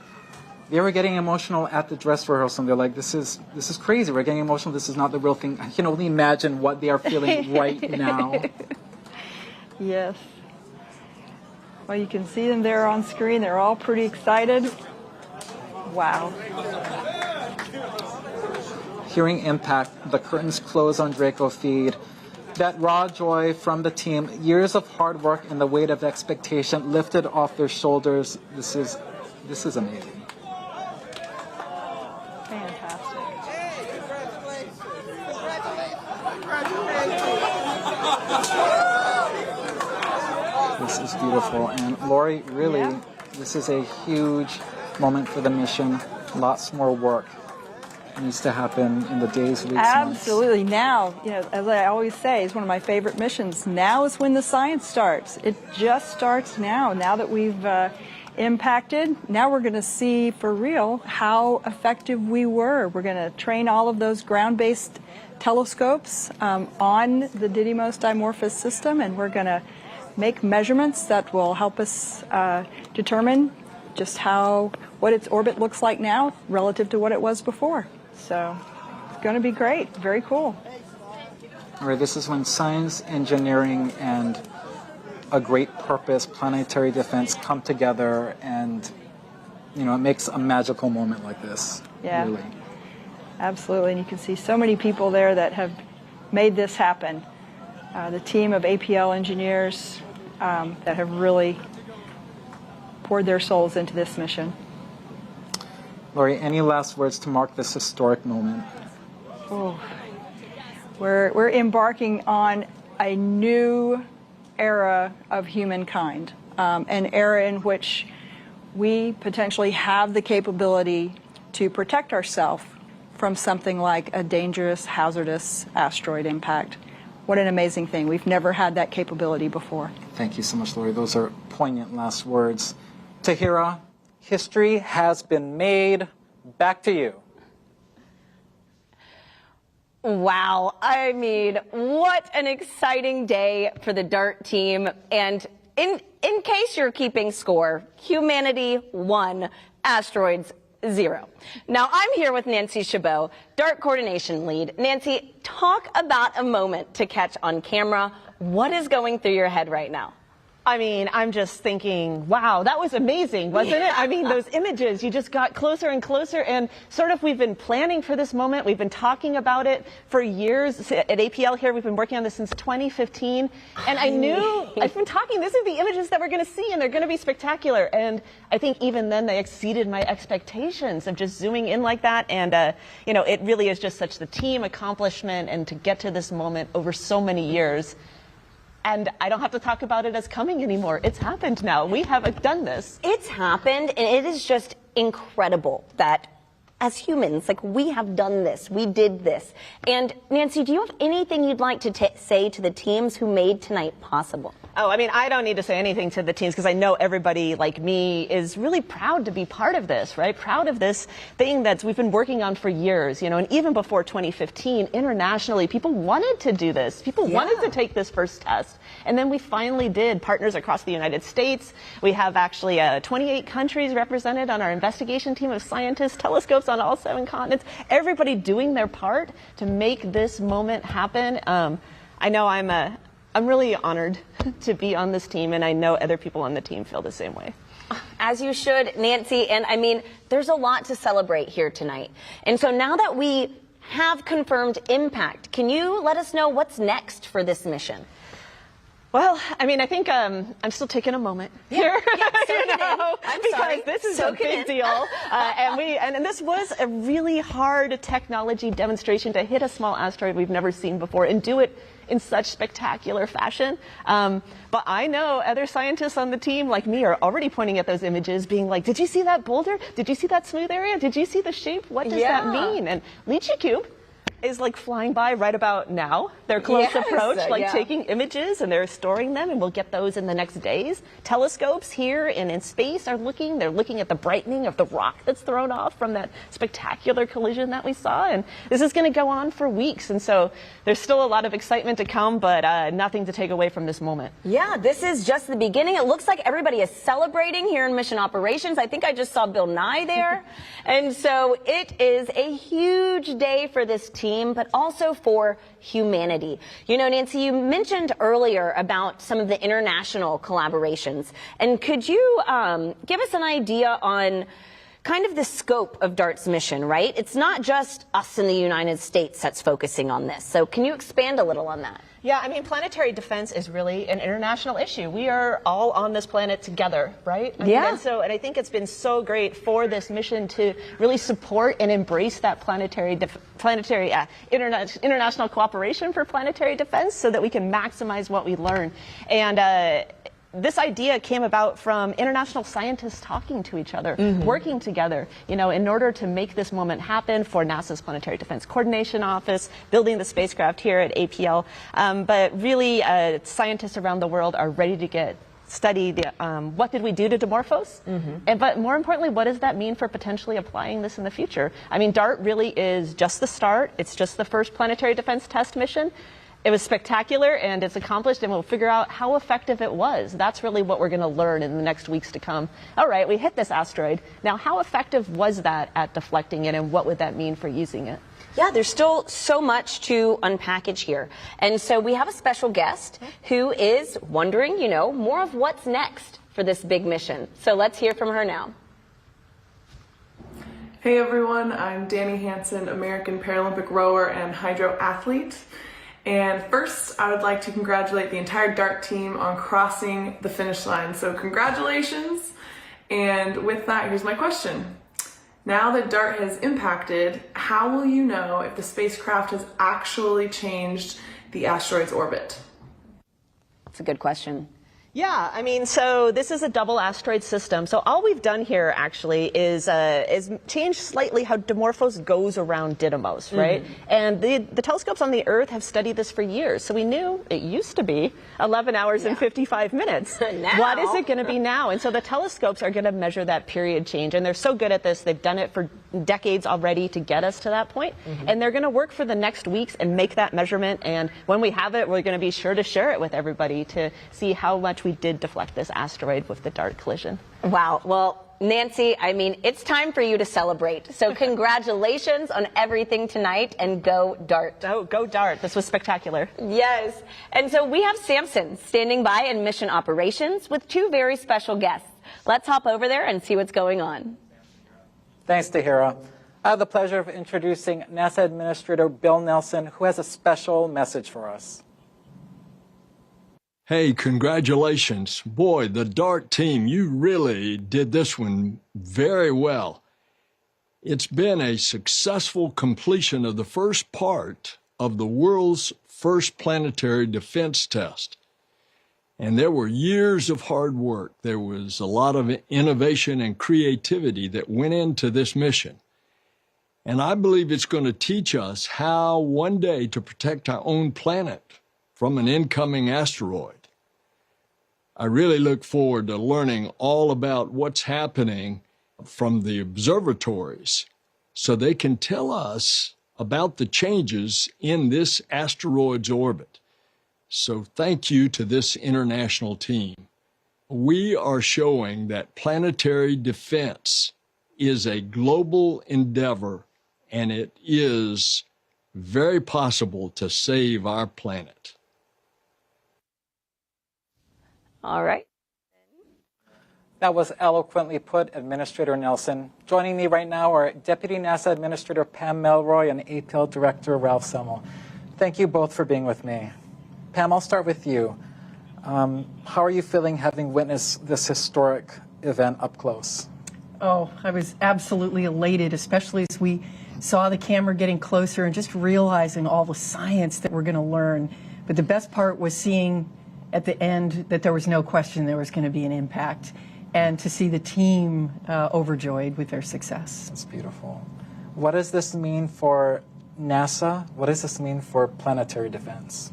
They were getting emotional at the dress rehearsal, and they're like, this is crazy. We're getting emotional. This is not the real thing. I can only imagine what they are feeling right now. Yes. Well, you can see them there on screen. They're all pretty excited. Wow. Hearing impact, the curtains close on Draco feed. That raw joy from the team, years of hard work and the weight of expectation lifted off their shoulders. This is amazing. This is beautiful. And Lori, really, this is a huge moment for the mission. Lots more work needs to happen in the days, weeks, Absolutely. Now, as I always say, it's one of my favorite missions. Now is when the science starts. It just starts now. Now that we've impacted, now we're going to see for real how effective we were. We're going to train all of those ground-based telescopes on the Didymos Dimorphos system, and we're going to make measurements that will help us determine just what its orbit looks like now relative to what it was before. So it's going to be great. Very cool. All right, this is when science, engineering, and a great purpose, planetary defense, come together, and it makes a magical moment like this. Yeah, really. Absolutely. And you can see so many people there that have made this happen. The team of APL engineers that have really poured their souls into this mission. Lori, any last words to mark this historic moment? Oh, we're embarking on a new era of humankind, an era in which we potentially have the capability to protect ourselves from something like a dangerous, hazardous asteroid impact. What an amazing thing. We've never had that capability before. Thank you so much, Lori. Those are poignant last words. Tahira, history has been made. Back to you. Wow. I mean, what an exciting day for the DART team. And in case you're keeping score, humanity 1, asteroids 0. Now, I'm here with Nancy Chabot, DART coordination lead. Nancy, talk about a moment to catch on camera. What is going through your head right now? I mean, I'm just thinking, wow, that was amazing, wasn't it? I mean, those images, you just got closer and closer, and sort of we've been planning for this moment. We've been talking about it for years. At APL here, we've been working on this since 2015, and I knew, I've been talking, this is the images that we're going to see, and they're going to be spectacular. And I think even then they exceeded my expectations of just zooming in like that, and, it really is just such the team accomplishment, and to get to this moment over so many years. And I don't have to talk about it as coming anymore. It's happened now. We have done this. It's happened, and it is just incredible that as humans, we have done this. We did this. And Nancy, do you have anything you'd like to say to the teams who made tonight possible? Oh, I mean, I don't need to say anything to the teams because I know everybody like me is really proud to be part of this, right? Proud of this thing that we've been working on for years, and even before 2015, internationally, people wanted to do this. People wanted to take this first test. And then we finally did. Partners across the United States. We have actually 28 countries represented on our investigation team of scientists, telescopes on all 7 continents, everybody doing their part to make this moment happen. I know I'm I'm really honored to be on this team, and I know other people on the team feel the same way. As you should, Nancy. And I mean, there's a lot to celebrate here tonight. And so now that we have confirmed impact, can you let us know what's next for this mission? Well, I mean, I think I'm still taking a moment here, because this is a big deal. And this was a really hard technology demonstration to hit a small asteroid we've never seen before and do it in such spectacular fashion. But I know other scientists on the team, like me, are already pointing at those images, being like, did you see that boulder? Did you see that smooth area? Did you see the shape? What does that mean? And Lychee Cube is like flying by right about now. They're close approach, like taking images, and they're storing them, and we'll get those in the next days. Telescopes here and in space are looking. They're looking at the brightening of the rock that's thrown off from that spectacular collision that we saw. And this is going to go on for weeks. And so there's still a lot of excitement to come, but nothing to take away from this moment. Yeah, this is just the beginning. It looks like everybody is celebrating here in Mission Operations. I think I just saw Bill Nye there. And so it is a huge day for this team, but also for humanity. You know, Nancy, you mentioned earlier about some of the international collaborations. And could you give us an idea on kind of the scope of DART's mission, right? It's not just us in the United States that's focusing on this. So can you expand a little on that? Yeah, I mean, planetary defense is really an international issue. We are all on this planet together, right? And I think it's been so great for this mission to really support and embrace that international cooperation for planetary defense, so that we can maximize what we learn. And this idea came about from international scientists talking to each other, working together, you know, in order to make this moment happen for NASA's Planetary Defense Coordination Office, building the spacecraft here at APL. But really, scientists around the world are ready to study the, what did we do to Dimorphos? But more importantly, what does that mean for potentially applying this in the future? I mean, DART really is just the start. It's just the first planetary defense test mission. It was spectacular, and it's accomplished, and we'll figure out how effective it was. That's really what we're going to learn in the next weeks to come. All right, we hit this asteroid. Now, how effective was that at deflecting it, and what would that mean for using it? Yeah, there's still so much to unpackage here. And so we have a special guest who is wondering, you know, more of what's next for this big mission. So let's hear from her now. Hey everyone, I'm Danny Hansen, American Paralympic rower and hydro athlete. And first, I would like to congratulate the entire DART team on crossing the finish line. So congratulations. And with that, here's my question. Now that DART has impacted, how will you know if the spacecraft has actually changed the asteroid's orbit? That's a good question. Yeah, I mean, so this is a double asteroid system. So all we've done here actually is change slightly how Dimorphos goes around Didymos, right? And the telescopes on the Earth have studied this for years. So we knew it used to be 11 hours and 55 minutes. What is it going to be now? And so the telescopes are going to measure that period change. And they're so good at this. They've done it for decades already to get us to that point. And they're going to work for the next weeks and make that measurement. And when we have it, we're going to be sure to share it with everybody to see how much we did deflect this asteroid with the DART collision. Wow. Well, Nancy, I mean, it's time for you to celebrate. So congratulations on everything tonight, and go DART. Oh, go DART. This was spectacular. Yes. And so we have Samson standing by in Mission Operations with two very special guests. Let's hop over there and see what's going on. Thanks, Tahira. I have the pleasure of introducing NASA Administrator Bill Nelson, who has a special message for us. Hey, congratulations. Boy, the DART team, you really did this one very well. It's been a successful completion of the first part of the world's first planetary defense test. And there were years of hard work. There was a lot of innovation and creativity that went into this mission. And I believe it's going to teach us how one day to protect our own planet from an incoming asteroid. I really look forward to learning all about what's happening from the observatories so they can tell us about the changes in this asteroid's orbit. So thank you to this international team. We are showing that planetary defense is a global endeavor, and it is very possible to save our planet. All right. That was eloquently put, Administrator Nelson. Joining me right now are Deputy NASA Administrator Pam Melroy and APL Director Ralph Semmel. Thank you both for being with me. Pam, I'll start with you. How are you feeling having witnessed this historic event up close? Oh, I was absolutely elated, especially as we saw the camera getting closer and just realizing all the science that we're going to learn. But the best part was seeing at the end that there was no question there was going to be an impact, and to see the team overjoyed with their success. That's beautiful. What does this mean for NASA? What does this mean for planetary defense?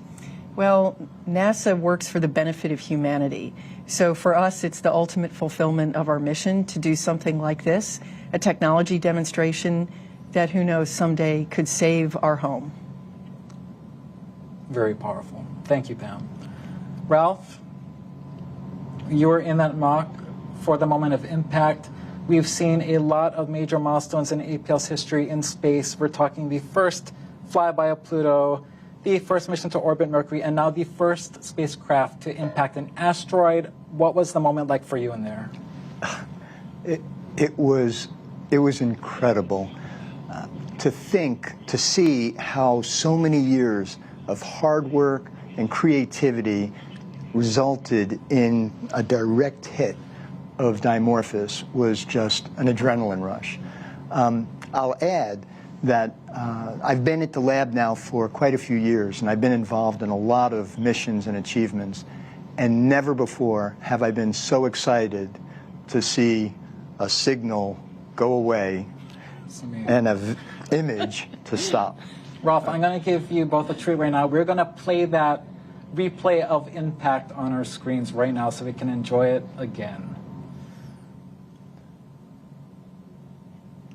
Well, NASA works for the benefit of humanity. So for us, it's the ultimate fulfillment of our mission to do something like this, a technology demonstration that, who knows, someday could save our home. Very powerful. Thank you, Pam. Ralph, you were in that mock for the moment of impact. We've seen a lot of major milestones in APL's history in space. We're talking the first flyby of Pluto, the first mission to orbit Mercury, and now the first spacecraft to impact an asteroid. What was the moment like for you in there? It was incredible to see how so many years of hard work and creativity resulted in a direct hit of Dimorphos was just an adrenaline rush. I'll add that I've been at the lab now for quite a few years, and I've been involved in a lot of missions and achievements, and never before have I been so excited to see a signal go away and an image to stop. Ralph, I'm going to give you both a treat right now. We're going to play that replay of impact on our screens right now so we can enjoy it again.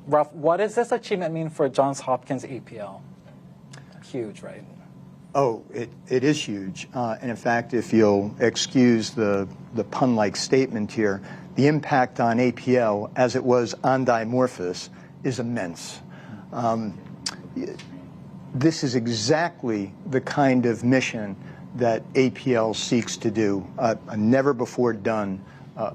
Ralph, what does this achievement mean for Johns Hopkins APL? Huge, right? Oh, it is huge. And in fact, if you'll excuse the pun-like statement here, the impact on APL, as it was on Dimorphos, is immense. This is exactly the kind of mission that APL seeks to do, a never-before-done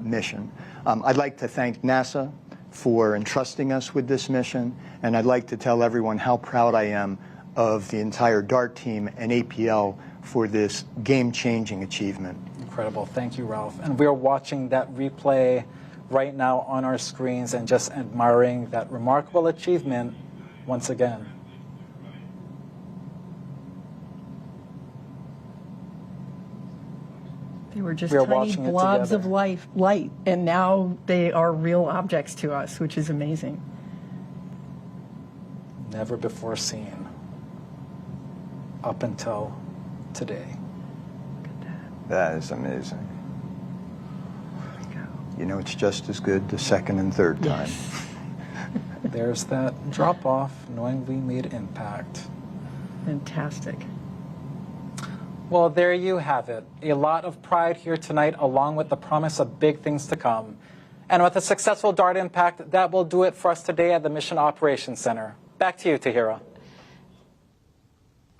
mission. I'd like to thank NASA for entrusting us with this mission, and I'd like to tell everyone how proud I am of the entire DART team and APL for this game-changing achievement. Incredible. Thank you, Ralph. And we're watching that replay right now on our screens and just admiring that remarkable achievement once again. They were just tiny blobs of light, and now they are real objects to us, which is amazing. Never before seen up until today. That is amazing. You know, it's just as good the second and third time. Yes. There's that drop off, knowing we made impact. Fantastic. Well, there you have it. A lot of pride here tonight, along with the promise of big things to come. And with a successful DART impact, that will do it for us today at the Mission Operations Center. Back to you, Tahira.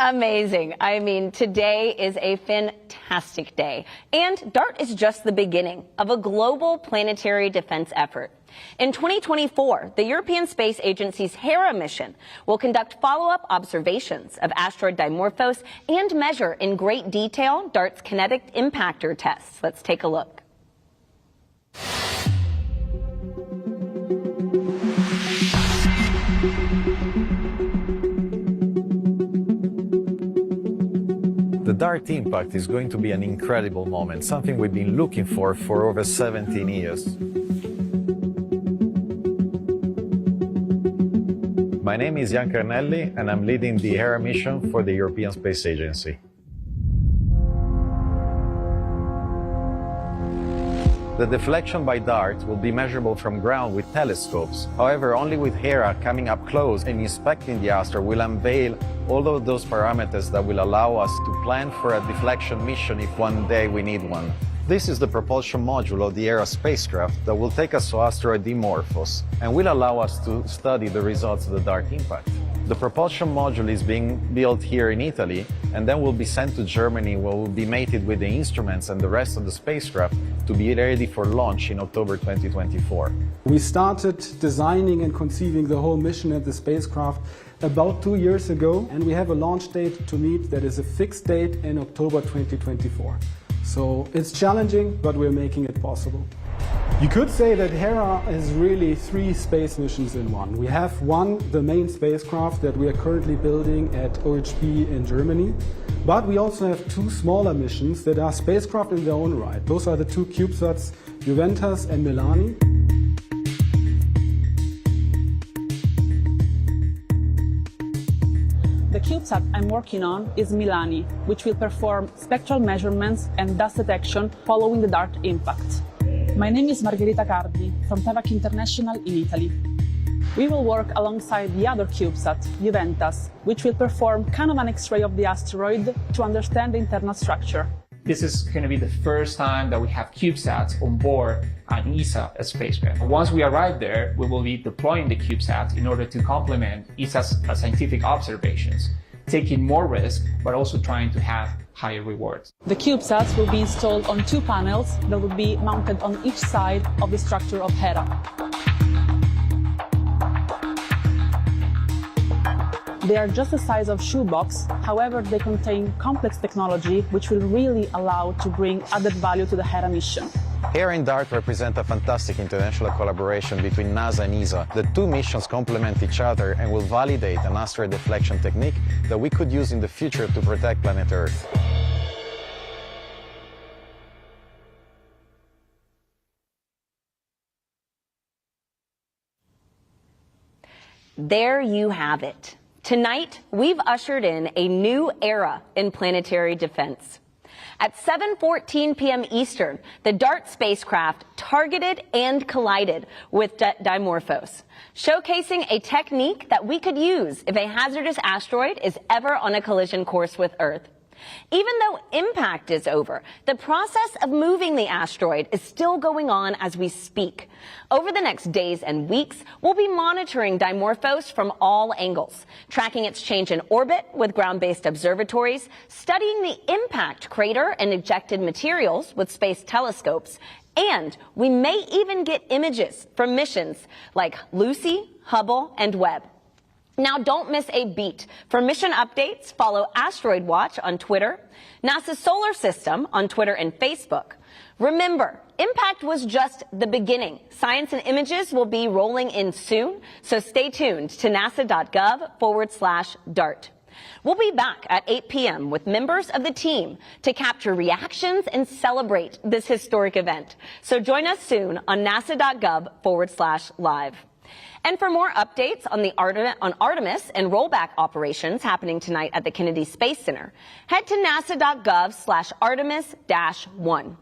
Amazing. I mean, today is a fantastic day. And DART is just the beginning of a global planetary defense effort. In 2024, the European Space Agency's Hera mission will conduct follow-up observations of asteroid Dimorphos and measure in great detail DART's kinetic impactor tests. Let's take a look. The DART impact is going to be an incredible moment, something we've been looking for over 17 years. My name is Jan Carnelli, and I'm leading the Hera mission for the European Space Agency. The deflection by DART will be measurable from ground with telescopes. However, only with Hera coming up close and inspecting the asteroid will unveil all of those parameters that will allow us to plan for a deflection mission if one day we need one. This is the propulsion module of the Hera spacecraft that will take us to asteroid Dimorphos and will allow us to study the results of the DART impact. The propulsion module is being built here in Italy and then will be sent to Germany, where it will be mated with the instruments and the rest of the spacecraft to be ready for launch in October 2024. We started designing and conceiving the whole mission and the spacecraft about 2 years ago, and we have a launch date to meet that is a fixed date in October 2024. So it's challenging, but we're making it possible. You could say that Hera is really 3 space missions in one. We have one, the main spacecraft that we are currently building at OHB in Germany, but we also have 2 smaller missions that are spacecraft in their own right. Those are the 2 CubeSats, Juventus and Milani. The CubeSat I'm working on is Milani, which will perform spectral measurements and dust detection following the DART impact. My name is Margherita Cardi from Tevac International in Italy. We will work alongside the other CubeSat, Juventus, which will perform kind of an X-ray of the asteroid to understand the internal structure. This is going to be the first time that we have CubeSats on board an ESA spacecraft. Once we arrive there, we will be deploying the CubeSats in order to complement ESA's scientific observations, taking more risk, but also trying to have higher rewards. The CubeSats will be installed on 2 panels that will be mounted on each side of the structure of Hera. They are just the size of shoebox, however they contain complex technology which will really allow to bring added value to the Hera mission. Hera and DART represent a fantastic international collaboration between NASA and ESA. The 2 missions complement each other and will validate an asteroid deflection technique that we could use in the future to protect planet Earth. There you have it. Tonight, we've ushered in a new era in planetary defense. At 7:14 p.m. Eastern, the DART spacecraft targeted and collided with Dimorphos, showcasing a technique that we could use if a hazardous asteroid is ever on a collision course with Earth. Even though impact is over, the process of moving the asteroid is still going on as we speak. Over the next days and weeks, we'll be monitoring Dimorphos from all angles, tracking its change in orbit with ground-based observatories, studying the impact crater and ejected materials with space telescopes, and we may even get images from missions like Lucy, Hubble, and Webb. Now, don't miss a beat. For mission updates, follow Asteroid Watch on Twitter, NASA's Solar System on Twitter and Facebook. Remember, impact was just the beginning. Science and images will be rolling in soon, so stay tuned to nasa.gov/DART. We'll be back at 8 p.m. with members of the team to capture reactions and celebrate this historic event. So join us soon on nasa.gov/live. And for more updates on the Artemis and rollback operations happening tonight at the Kennedy Space Center, head to nasa.gov/Artemis-1.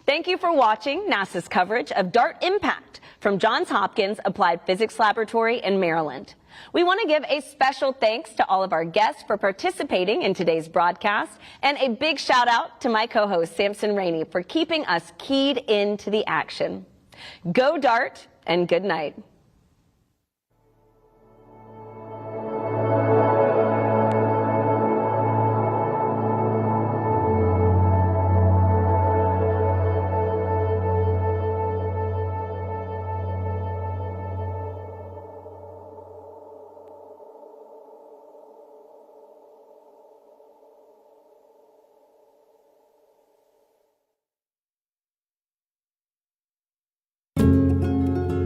Thank you for watching NASA's coverage of DART impact from Johns Hopkins Applied Physics Laboratory in Maryland. We want to give a special thanks to all of our guests for participating in today's broadcast, and a big shout out to my co-host Samson Rainey for keeping us keyed into the action. Go DART, and good night.